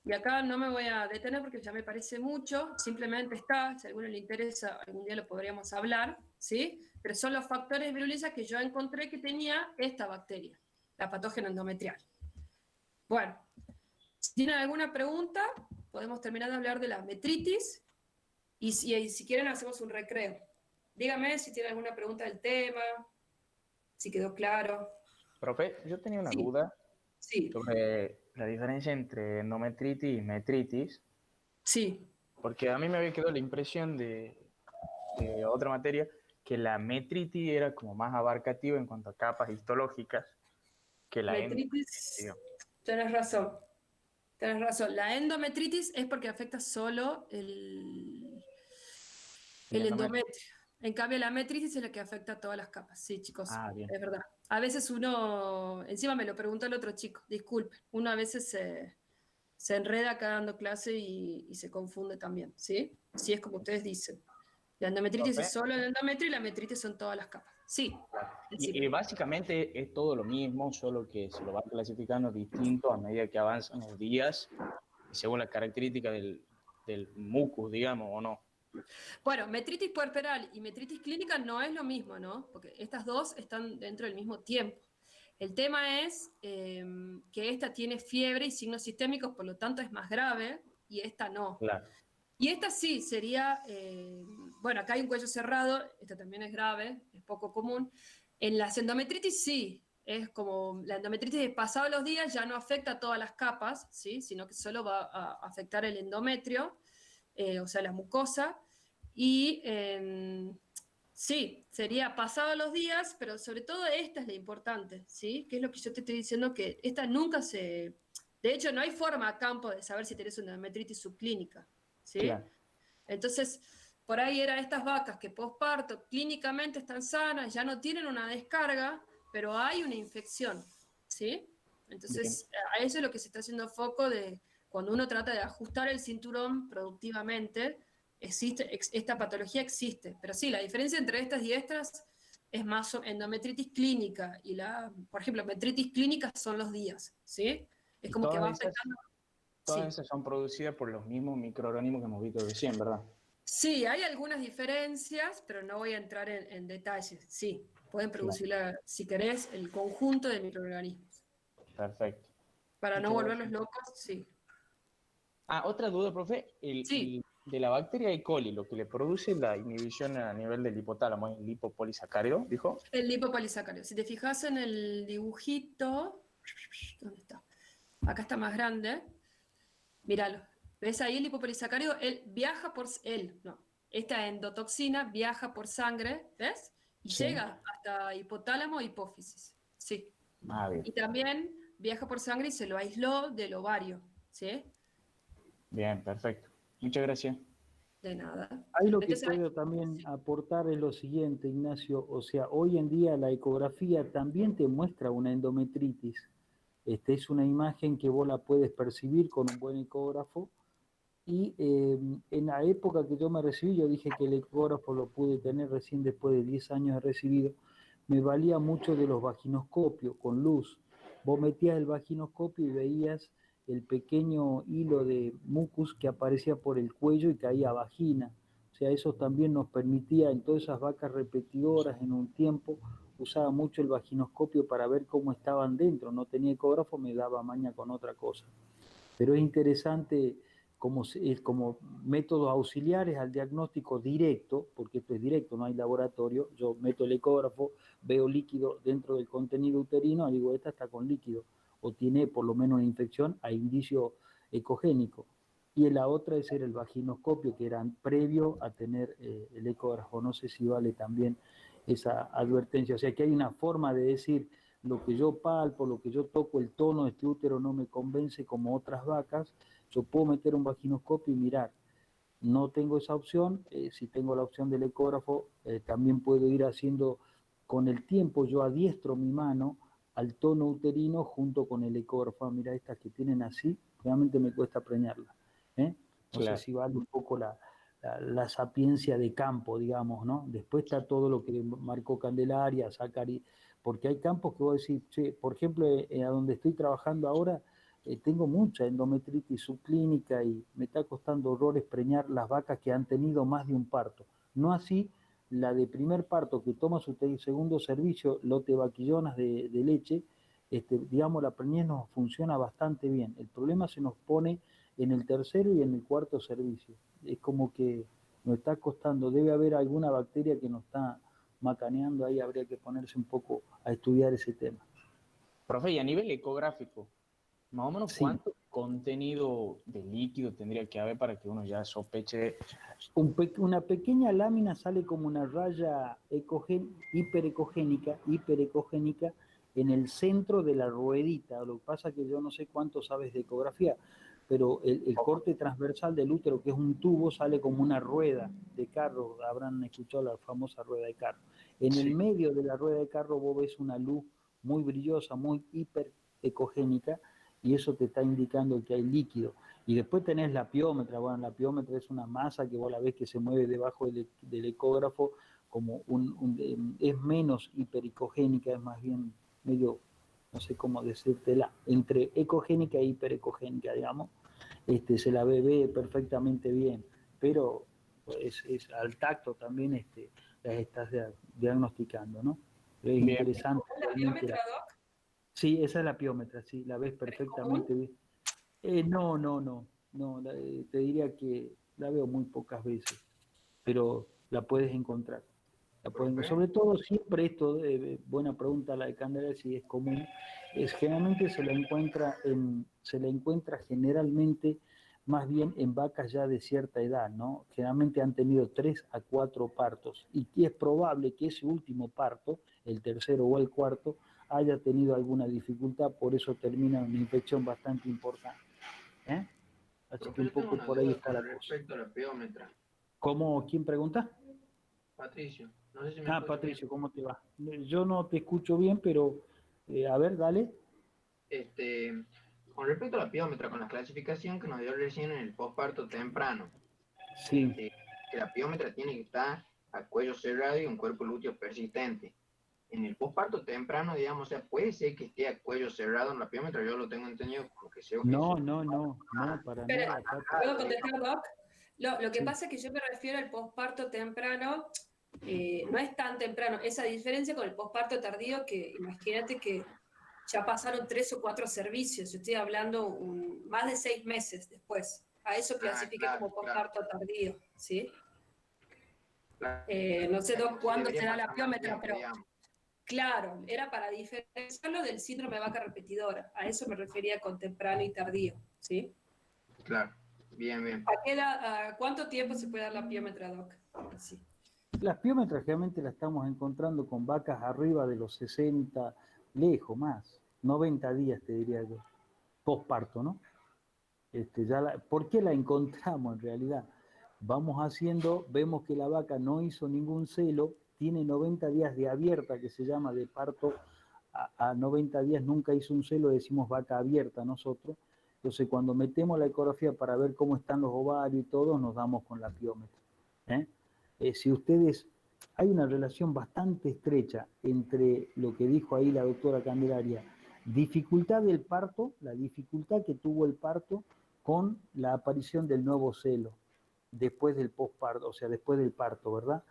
Y acá no me voy a detener porque ya me parece mucho, simplemente está, si a alguno le interesa, algún día lo podríamos hablar, ¿sí? Pero son los factores de virulencia que yo encontré que tenía esta bacteria, la patógena endometrial. Bueno, si tienen alguna pregunta, podemos terminar de hablar de la metritis y si quieren hacemos un recreo. Dígame si tienen alguna pregunta del tema, si quedó claro. Profe, yo tenía una Sí. duda Sí, sobre la diferencia entre endometritis y metritis, sí. porque a mí me había quedado la impresión de otra materia que la metritis era como más abarcativa en cuanto a capas histológicas que la endometritis, Metritis, tenés razón. Tenés razón. La endometritis es porque afecta solo el endometrio. En cambio, la metritis es la que afecta a todas las capas. Sí, chicos, Ah, bien. es verdad. A veces uno, encima me lo preguntó el otro chico, disculpe, uno a veces se enreda acá dando clase y se confunde también, ¿sí? Sí, es como ustedes dicen. La endometritis Profe, es solo el endometrio y la metritis son todas las capas. Sí, y básicamente es todo lo mismo, solo que se lo va clasificando distinto a medida que avanzan los días, según la característica del mucus, digamos, o no. bueno, metritis puerperal y metritis clínica no es lo mismo, ¿no? Porque estas dos están dentro del mismo tiempo. El tema es que esta tiene fiebre y signos sistémicos, por lo tanto es más grave, y esta no. Claro. Y esta sí sería, bueno, acá hay un cuello cerrado, esta también es grave, es poco común. En las endometritis sí, es como la endometritis pasados los días ya no afecta a todas las capas, ¿sí? Sino que solo va a afectar el endometrio, o sea, la mucosa. Y Sí, sería pasado los días, pero sobre todo esta es la importante, ¿sí? Que es lo que yo te estoy diciendo, que esta nunca se... De hecho, no hay forma a campo de saber si tenés una endometritis subclínica, ¿sí? Claro. Entonces, por ahí eran estas vacas que posparto clínicamente están sanas, ya no tienen una descarga, pero hay una infección, ¿sí? Bien. Entonces, a eso es lo que se está haciendo foco de cuando uno trata de ajustar el cinturón productivamente, esta patología existe. Pero sí, la diferencia entre estas y estas es más endometritis clínica y por ejemplo, metritis clínica son los días, ¿sí? Es Y como que va afectando. todas Sí. esas son producidas por los mismos microorganismos que hemos visto recién, ¿verdad? Sí, hay algunas diferencias, pero no voy a entrar en detalles. Sí, pueden Claro. producir, si querés, el conjunto de microorganismos. Perfecto. Para no Muchas volverlos gracias. locos, sí. Ah, otra duda, profe. Sí, De la bacteria E. coli, lo que le produce la inhibición a nivel del hipotálamo es el lipopolisacárido, dijo. el lipopolisacárido. Si te fijas en el dibujito, ¿dónde está? Acá está más grande. Míralo. ¿Ves ahí el lipopolisacárido? Él viaja por... Él, no. Esta endotoxina viaja por sangre, ¿ves? Y Sí. llega hasta hipotálamo e hipófisis. Sí. Ah, bien. Y también viaja por sangre y se lo aisló del ovario, ¿sí? Bien, perfecto. Muchas gracias. De nada. Ahí lo que Entonces, puedo también sí. aportar es lo siguiente, Ignacio, o sea, hoy en día la ecografía también te muestra una endometritis. Es una imagen que vos la puedes percibir con un buen ecógrafo y en la época que yo me recibí, yo dije que el ecógrafo lo pude tener recién después de 10 años de recibido, me valía mucho de los vaginoscopios con luz. Vos metías el vaginoscopio y veías el pequeño hilo de mucus que aparecía por el cuello y caía a vagina. O sea, eso también nos permitía, en todas esas vacas repetidoras en un tiempo, usaba mucho el vaginoscopio para ver cómo estaban dentro. No tenía ecógrafo, me daba maña con otra cosa. Pero es interesante como métodos auxiliares al diagnóstico directo, porque esto es directo, no hay laboratorio. Yo meto el ecógrafo, veo líquido dentro del contenido uterino, y digo, esta está con líquido, o tiene por lo menos una infección a indicio ecogénico. Y la otra es el vaginoscopio, que era previo a tener el ecógrafo. No sé si vale también esa advertencia. O sea que hay una forma de decir, lo que yo palpo, lo que yo toco, el tono de este útero no me convence como otras vacas, yo puedo meter un vaginoscopio y mirar. No tengo esa opción, si tengo la opción del ecógrafo, también puedo ir haciendo con el tiempo, yo adiestro mi mano al tono uterino junto con el ecógrafo. Ah, mira, estas que tienen así, realmente me cuesta preñarlas. No sé si vale un poco la sapiencia de campo, digamos, ¿no? Después está todo lo que marcó Candelaria, Zacari, porque hay campos que vos decís, che, por ejemplo, a donde estoy trabajando ahora, tengo mucha endometritis subclínica y me está costando horrores preñar las vacas que han tenido más de un parto. No así la de primer parto que toma su segundo servicio, lote vaquillonas de leche, digamos, la preñez nos funciona bastante bien. El problema se nos pone en el tercero y en el cuarto servicio. Es como que nos está costando, debe haber alguna bacteria que nos está macaneando ahí, habría que ponerse un poco a estudiar ese tema. Profe, y a nivel ecográfico, más o menos Sí. cuánto contenido de líquido tendría que haber para que uno ya sospeche. Una pequeña lámina sale como una raya hiperecogénica en el centro de la ruedita. Lo que pasa es que yo no sé cuánto sabes de ecografía, pero el corte transversal del útero, que es un tubo, sale como una rueda de carro. Habrán escuchado la famosa rueda de carro. En el medio de la rueda de carro vos ves una luz muy brillosa, muy hiperecogénica, y eso te está indicando que hay líquido. Y después tenés la piómetra. Bueno, la piómetra es una masa que vos la ves que se mueve debajo del ecógrafo, como es menos hipericogénica, es más bien medio, no sé cómo decírtela, entre ecogénica e hiperecogénica, digamos. Se la ve perfectamente bien, pero es al tacto también las estás diagnosticando, ¿no? Pero es Bien. interesante. ¿Es la piómetra, Doc? Sí, esa es la piómetra, sí, la ves perfectamente bien. No, te diría que la veo muy pocas veces, pero la puedes encontrar. Sobre todo siempre esto, buena pregunta la de Candela, si es común, generalmente se la encuentra generalmente más bien en vacas ya de cierta edad, ¿no? Generalmente han tenido 3 a 4 partos y que es probable que ese último parto, el tercero o el cuarto, haya tenido alguna dificultad, por eso termina en una infección bastante importante. ¿Eh? Así que un poco por ahí está la cosa. Respecto a la piómetra. ¿Cómo? ¿Quién pregunta? Patricio, no sé si me Ah, escuchas Patricio, bien. ¿cómo te va? Yo no te escucho bien, pero a ver, dale. Con respecto a la piómetra, con la clasificación que nos dio recién en el posparto temprano, Sí. que la piómetra tiene que estar a cuello cerrado y un cuerpo lúteo persistente. En el posparto temprano, digamos, o sea, puede ser que esté a cuello cerrado en la piómetra, yo lo tengo entendido como que sea. No, para Pero, nada, Patricio. ¿puedo contestar, Doc? Lo que Sí. pasa es que yo me refiero al posparto temprano, no es tan temprano, esa diferencia con el posparto tardío, que imagínate que ya pasaron 3 o 4 servicios, yo estoy hablando más de 6 meses después, a eso clasifique Claro, como posparto tardío, ¿sí? claro. No sé, Doc, cuándo Debería será la pasar más piómetra, tiempo, pero digamos. claro, era para diferenciarlo del síndrome de vaca repetidora, a eso me refería con temprano y tardío, ¿sí? Claro, bien, bien. ¿A cuánto tiempo se puede dar la piómetra, Doc? Así. Las piómetras realmente las estamos encontrando con vacas arriba de los 60, lejos más, 90 días te diría yo, posparto, ¿no? ¿Por qué la encontramos en realidad? Vamos haciendo, vemos que la vaca no hizo ningún celo, tiene 90 días de abierta, que se llama de parto a 90 días, nunca hizo un celo, decimos vaca abierta nosotros. Entonces cuando metemos la ecografía para ver cómo están los ovarios y todo, nos damos con la piómetra. Si ustedes, hay una relación bastante estrecha entre lo que dijo ahí la doctora Candelaria, dificultad del parto, la dificultad que tuvo el parto con la aparición del nuevo celo después del posparto, o sea, después del parto, ¿verdad?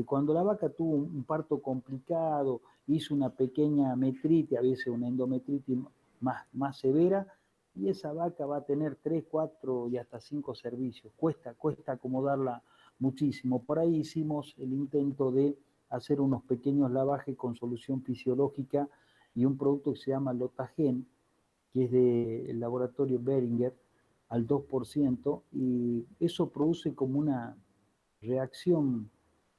Cuando la vaca tuvo un parto complicado, hizo una pequeña metritis, a veces una endometritis más severa, y esa vaca va a tener 3, 4 y hasta 5 servicios. Cuesta acomodarla muchísimo. Por ahí hicimos el intento de hacer unos pequeños lavajes con solución fisiológica y un producto que se llama Lotagen, que es del laboratorio Beringer, al 2%, y eso produce como una reacción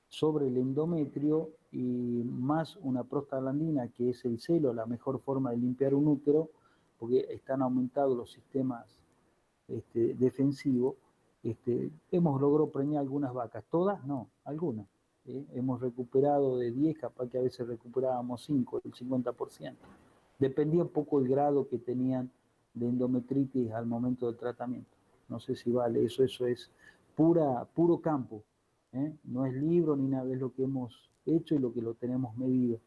sobre el endometrio y más una prostaglandina, que es el celo, la mejor forma de limpiar un útero, porque están aumentados los sistemas defensivos. Hemos logrado preñar algunas vacas, todas no, algunas. Hemos recuperado de 10, capaz que a veces recuperábamos 5, el 50%. Dependía un poco el grado que tenían de endometritis al momento del tratamiento. No sé si vale, eso es puro campo. No es libro ni nada, es lo que hemos hecho y lo que lo tenemos medido.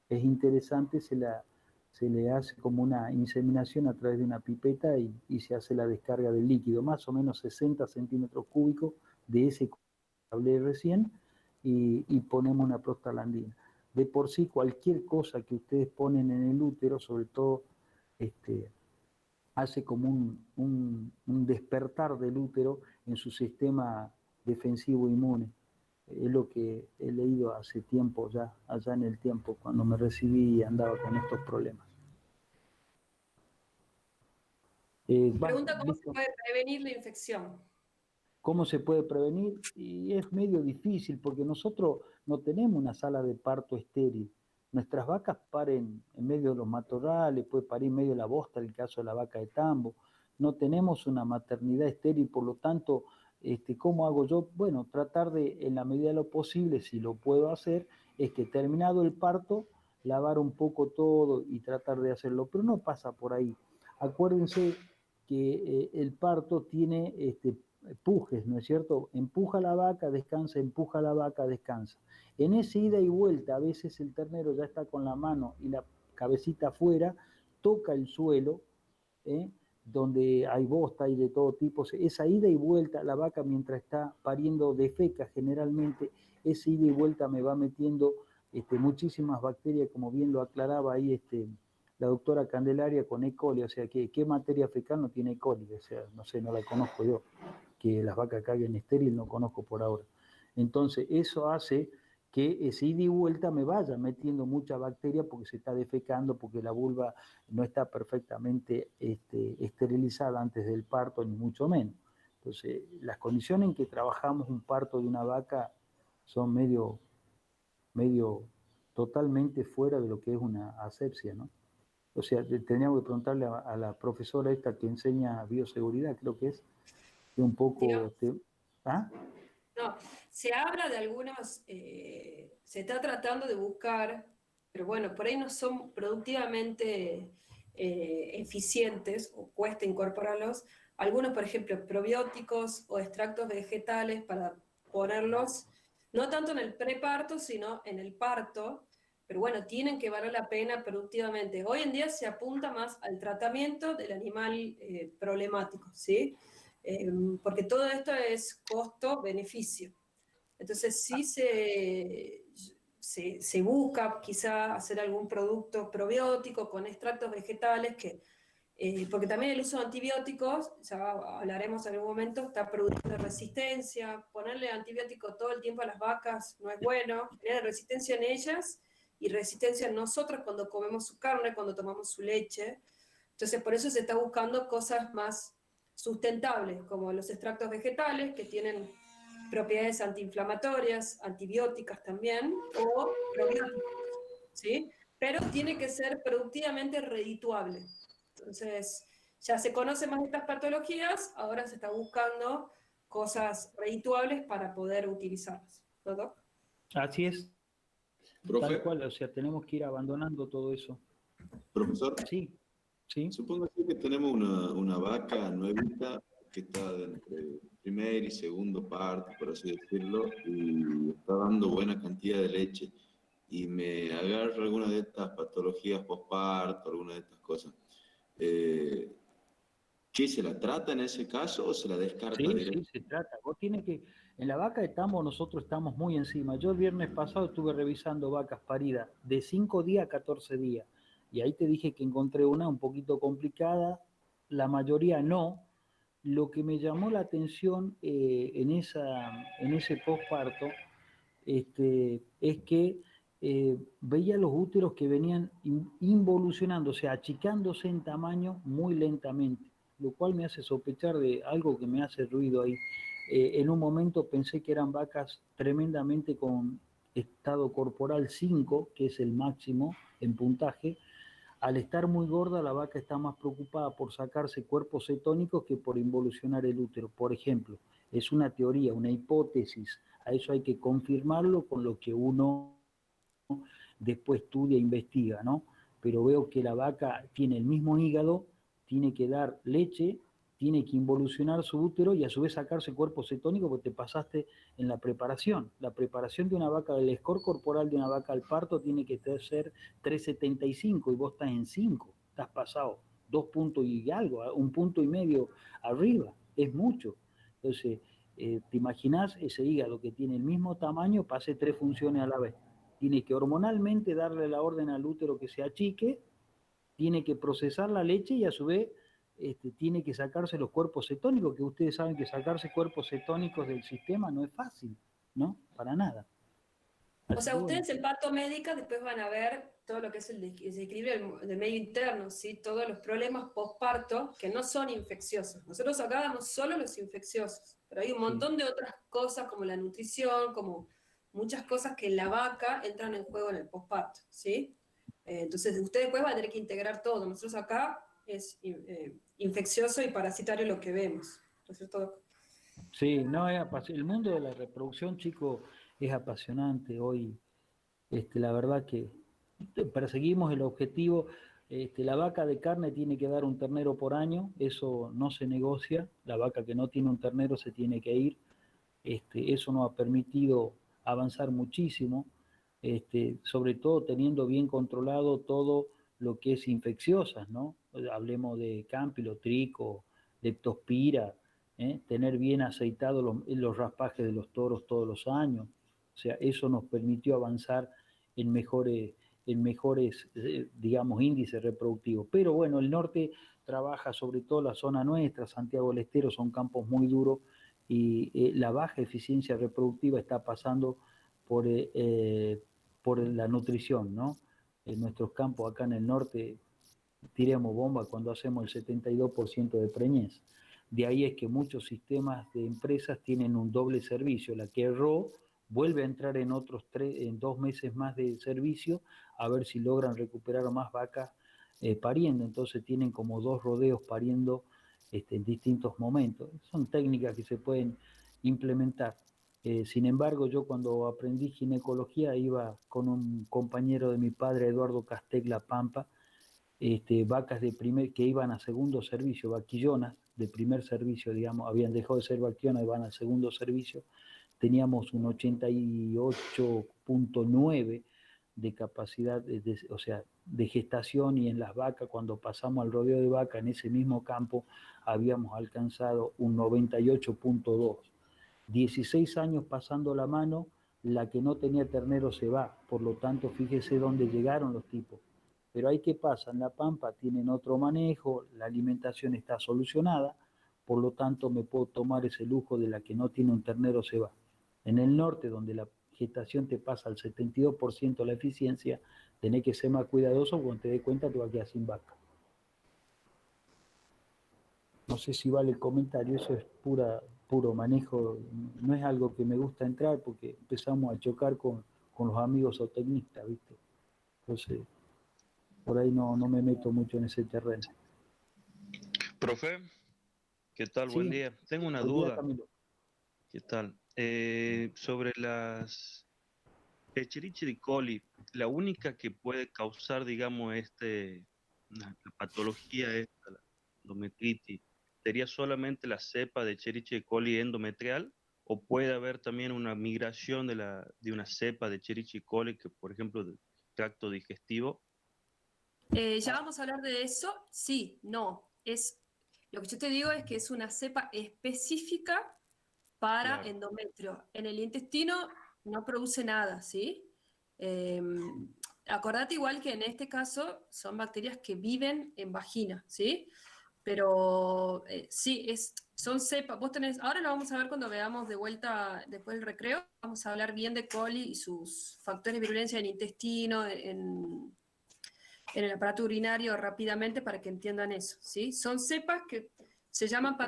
Es interesante, se le hace como una inseminación a través de una pipeta y se hace la descarga del líquido, más o menos 60 centímetros cúbicos de ese que hablé recién, y ponemos una prostaglandina. De por sí, cualquier cosa que ustedes ponen en el útero, sobre todo, hace como un despertar del útero en su sistema defensivo inmune. Es lo que he leído hace tiempo ya, allá en el tiempo, cuando me recibí y andaba con estos problemas. Pregunta cómo se puede prevenir la infección. ¿Cómo se puede prevenir? Y es medio difícil porque nosotros no tenemos una sala de parto estéril. Nuestras vacas paren en medio de los matorrales, puede parir en medio de la bosta, en el caso de la vaca de tambo. No tenemos una maternidad estéril, por lo tanto, ¿cómo hago yo? Bueno, tratar de, en la medida de lo posible, si lo puedo hacer, es que terminado el parto, lavar un poco todo y tratar de hacerlo, pero no pasa por ahí. Acuérdense que el parto tiene pujes, ¿no es cierto? Empuja la vaca, descansa, empuja la vaca, descansa. En ese ida y vuelta, a veces el ternero ya está con la mano y la cabecita afuera, toca el suelo, donde hay bosta y de todo tipo. Esa ida y vuelta, la vaca mientras está pariendo defeca generalmente, esa ida y vuelta me va metiendo muchísimas bacterias, como bien lo aclaraba ahí la doctora Candelaria, con E. coli. O sea, ¿qué materia fecal no tiene E. coli? O sea, no sé, no la conozco yo. Que las vacas caguen estéril no conozco por ahora. Entonces, eso hace que ese ida y vuelta me vaya metiendo mucha bacteria porque se está defecando, porque la vulva no está perfectamente esterilizada antes del parto, ni mucho menos. Entonces, las condiciones en que trabajamos un parto de una vaca son medio totalmente fuera de lo que es una asepsia, ¿no? O sea, teníamos que preguntarle a la profesora esta que enseña bioseguridad, creo que es, que un poco... ¿Ah? No, se habla de algunos, se está tratando de buscar, pero bueno, por ahí no son productivamente eficientes o cuesta incorporarlos. Algunos, por ejemplo, probióticos o extractos vegetales para ponerlos, no tanto en el preparto, sino en el parto, pero bueno, tienen que valer la pena productivamente. Hoy en día se apunta más al tratamiento del animal problemático, ¿sí? Porque todo esto es costo-beneficio. Entonces sí se busca quizá hacer algún producto probiótico con extractos vegetales, porque también el uso de antibióticos, ya hablaremos en algún momento, está produciendo resistencia. Ponerle antibiótico todo el tiempo a las vacas no es bueno, genera resistencia en ellas y resistencia en nosotros cuando comemos su carne, cuando tomamos su leche. Entonces por eso se está buscando cosas más sustentables, como los extractos vegetales, que tienen propiedades antiinflamatorias, antibióticas también, o probióticos, ¿sí? Pero tiene que ser productivamente redituable. Entonces, ya se conocen más de estas patologías, ahora se está buscando cosas redituables para poder utilizarlas. ¿No, Doc? Así es, Profe, tal cual, o sea, tenemos que ir abandonando todo eso. profesor, Sí, sí. supongo que tenemos una vaca nuevita que está entre primer y segundo parto, por así decirlo, y está dando buena cantidad de leche. Y me agarra alguna de estas patologías postparto, alguna de estas cosas. ¿Qué se la trata en ese caso o se la descarta Sí, directamente? sí, se trata. Vos tienes que, en la vaca nosotros estamos muy encima. Yo el viernes pasado estuve revisando vacas paridas de 5 días a 14 días. Y ahí te dije que encontré una un poquito complicada, la mayoría no. Lo que me llamó la atención en ese posparto es que veía los úteros que venían involucionando, o sea, achicándose en tamaño muy lentamente, lo cual me hace sospechar de algo que me hace ruido ahí. En un momento pensé que eran vacas tremendamente con estado corporal 5, que es el máximo en puntaje. Al estar muy gorda, la vaca está más preocupada por sacarse cuerpos cetónicos que por involucionar el útero. Por ejemplo, es una teoría, una hipótesis. A eso hay que confirmarlo con lo que uno después estudia e investiga, ¿no? Pero veo que la vaca tiene el mismo hígado, tiene que dar leche, tiene que involucionar su útero y a su vez sacarse cuerpo cetónico porque te pasaste en la preparación. La preparación de una vaca, el score corporal de una vaca al parto tiene que ser 3,75 y vos estás en 5, estás pasado 2 puntos y algo, 1,5 puntos arriba, es mucho. Entonces, te imaginás ese hígado que tiene el mismo tamaño, pase 3 funciones a la vez. Tiene que hormonalmente darle la orden al útero que se achique, tiene que procesar la leche y a su vez tiene que sacarse los cuerpos cetónicos, que ustedes saben que sacarse cuerpos cetónicos del sistema no es fácil, ¿no? Para nada. O sea, ustedes en parto médica después van a ver todo lo que es el desequilibrio del medio interno, ¿sí? Todos los problemas postparto que no son infecciosos. Nosotros acá damos solo los infecciosos, pero hay un montón de otras cosas como la nutrición, como muchas cosas que en la vaca entran en juego en el postparto, ¿sí? Entonces ustedes después van a tener que integrar todo. Nosotros acá es infeccioso y parasitario lo que vemos, ¿no es cierto? Sí, no, el mundo de la reproducción, chico, es apasionante hoy. La verdad que perseguimos el objetivo. La vaca de carne tiene que dar un ternero por año, eso no se negocia. La vaca que no tiene un ternero se tiene que ir. Eso nos ha permitido avanzar muchísimo, sobre todo teniendo bien controlado todo lo que es infecciosas, ¿no? Hablemos de Campilotrico, Leptospira, tener bien aceitados los raspajes de los toros todos los años. O sea, eso nos permitió avanzar en mejores, digamos, índices reproductivos. Pero bueno, el norte trabaja sobre todo la zona nuestra, Santiago del Estero, son campos muy duros y la baja eficiencia reproductiva está pasando por, por la nutrición, ¿no? En nuestros campos acá en el norte tiramos bomba cuando hacemos el 72% de preñez. De ahí es que muchos sistemas de empresas tienen un doble servicio. La que erró vuelve a entrar en en 2 meses más de servicio a ver si logran recuperar más vacas pariendo. Entonces tienen como 2 rodeos pariendo en distintos momentos. Son técnicas que se pueden implementar. Sin embargo, yo cuando aprendí ginecología iba con un compañero de mi padre, Eduardo Castegla Pampa, vacas que iban a segundo servicio, vaquillonas de primer servicio, digamos, habían dejado de ser vaquillonas y van al segundo servicio. Teníamos un 88.9 de capacidad, o sea, de gestación, y en las vacas, cuando pasamos al rodeo de vaca en ese mismo campo, habíamos alcanzado un 98.2. 16 años pasando la mano, la que no tenía ternero se va, por lo tanto, fíjese dónde llegaron los tipos. Pero ahí qué pasa, en La Pampa tienen otro manejo, la alimentación está solucionada, por lo tanto me puedo tomar ese lujo de la que no tiene un ternero se va. En el norte, donde la gestación te pasa al 72% la eficiencia, tenés que ser más cuidadoso cuando te des cuenta te vas a quedar sin vaca. No sé si vale el comentario, eso es puro manejo, no es algo que me gusta entrar porque empezamos a chocar con los amigos zootecnistas, ¿viste? Entonces, por ahí no me meto mucho en ese terreno. Profe, ¿qué tal? Sí, Buen día. Tengo una buen día, duda. Camilo. ¿Qué tal? Sobre las Escherichia coli, la única que puede causar, digamos, la patología esta, la endometritis, ¿sería solamente la cepa de Escherichia coli endometrial o puede haber también una migración de una cepa de Escherichia coli que, por ejemplo, del tracto digestivo? Ya vamos a hablar de eso. Sí, no. Lo que yo te digo es que es una cepa específica para Claro, endometrio. En el intestino no produce nada, ¿sí? Eh, Acordate igual que en este caso son bacterias que viven en vagina, ¿sí? Pero sí, son cepas. Vos tenés, ahora lo vamos a ver cuando veamos de vuelta después del recreo. Vamos a hablar bien de coli y sus factores de virulencia en el intestino, en el aparato urinario rápidamente para que entiendan eso, ¿sí? Son cepas que se llaman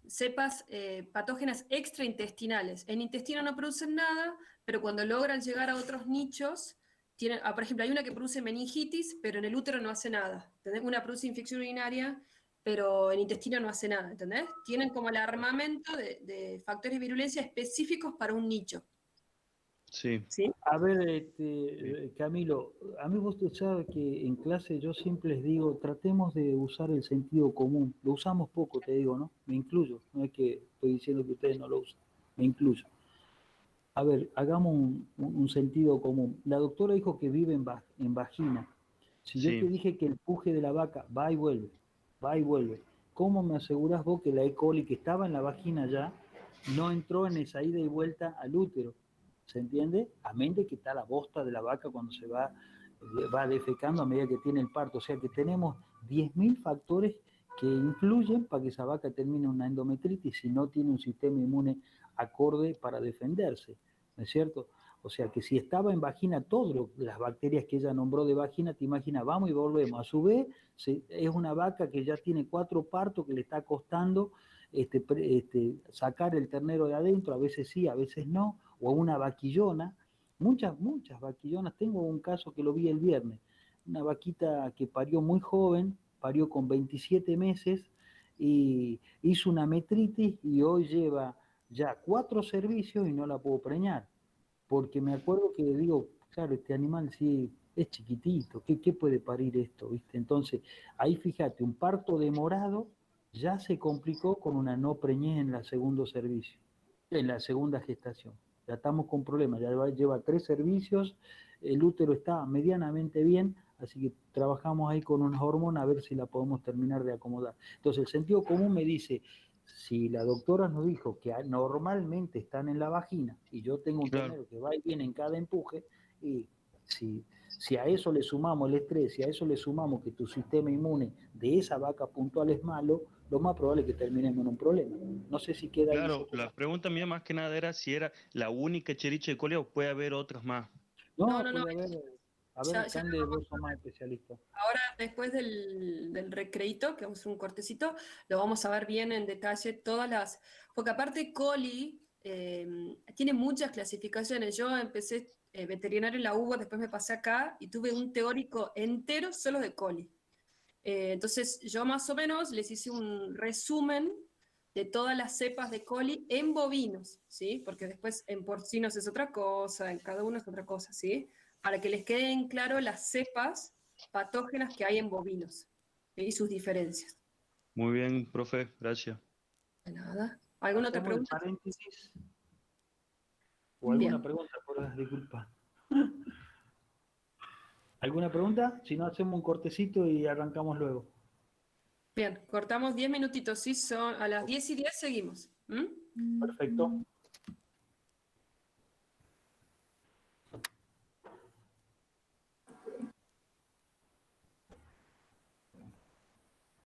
cepas patógenas extraintestinales. En intestino no producen nada, pero cuando logran llegar a otros nichos, por ejemplo, hay una que produce meningitis, pero en el útero no hace nada. ¿Entendés? Una produce infección urinaria, pero en intestino no hace nada, ¿entendés? Tienen como el armamento de factores de virulencia específicos para un nicho. sí, ¿Sí? A ver, sí, Camilo, a mí vos sabes que en clase yo siempre les digo, tratemos de usar el sentido común. Lo usamos poco, te digo, ¿no? Me incluyo, no es que estoy diciendo que ustedes no lo usan, me incluyo. A ver, hagamos un sentido común. La doctora dijo que vive en vagina. Si yo te sí. dije que el puje de la vaca va y vuelve, va y vuelve, ¿cómo me aseguras vos que la E. coli que estaba en la vagina ya no entró en esa ida y vuelta al útero? ¿Se entiende? A menos de que está la bosta de la vaca cuando va defecando a medida que tiene el parto. O sea que tenemos 10.000 factores que influyen para que esa vaca termine una endometritis si no tiene un sistema inmune acorde para defenderse, ¿no es cierto? O sea que si estaba en vagina, todas las bacterias que ella nombró de vagina, te imaginas, vamos y volvemos. A su vez, es una vaca que ya tiene 4 partos, que le está costando sacar el ternero de adentro, a veces sí, a veces no, o una vaquillona, muchas vaquillonas. Tengo un caso que lo vi el viernes, una vaquita que parió muy joven, parió con 27 meses y hizo una metritis y hoy lleva ya 4 servicios y no la puedo preñar, porque me acuerdo que digo, claro, este animal sí es chiquitito, ¿qué puede parir esto? ¿Viste? Entonces, ahí fíjate, un parto demorado ya se complicó con una no preñez en la segundo servicio, en la segunda gestación. Ya estamos con problemas, ya lleva 3 servicios, el útero está medianamente bien, así que trabajamos ahí con unas hormonas a ver si la podemos terminar de acomodar. Entonces, el sentido común me dice, si la doctora nos dijo que normalmente están en la vagina y yo tengo un Claro. ternero que va y viene en cada empuje, y si Si a eso le sumamos el estrés, si a eso le sumamos que tu sistema inmune de esa vaca puntual es malo, lo más probable es que terminemos en un problema. No sé si queda ahí. Claro, la pregunta mía más que nada era si era la única Echerichia de coli o puede haber otras más. No, No. puede haber. A ver, Ya Cande, vos sos más especialista. Ahora, después del recreito, que vamos a hacer un cortecito, lo vamos a ver bien en detalle todas las... Porque aparte coli tiene muchas clasificaciones. Yo empecé veterinario en la UBA, después me pasé acá y tuve un teórico entero solo de coli. Entonces yo más o menos les hice un resumen de todas las cepas de coli en bovinos, ¿sí? Porque después en porcinos es otra cosa, en cada uno es otra cosa, ¿sí? Para que les queden claro las cepas patógenas que hay en bovinos, ¿sí? Y sus diferencias. Muy bien, profe, gracias. De nada. ¿Alguna otra ¿Hacemos el pregunta? paréntesis? ¿O alguna Bien. pregunta? Disculpa. ¿Alguna pregunta? Si no, hacemos un cortecito y arrancamos luego. Bien, cortamos 10 minutitos, ¿sí? A las 10:10 seguimos. ¿Mm? Perfecto.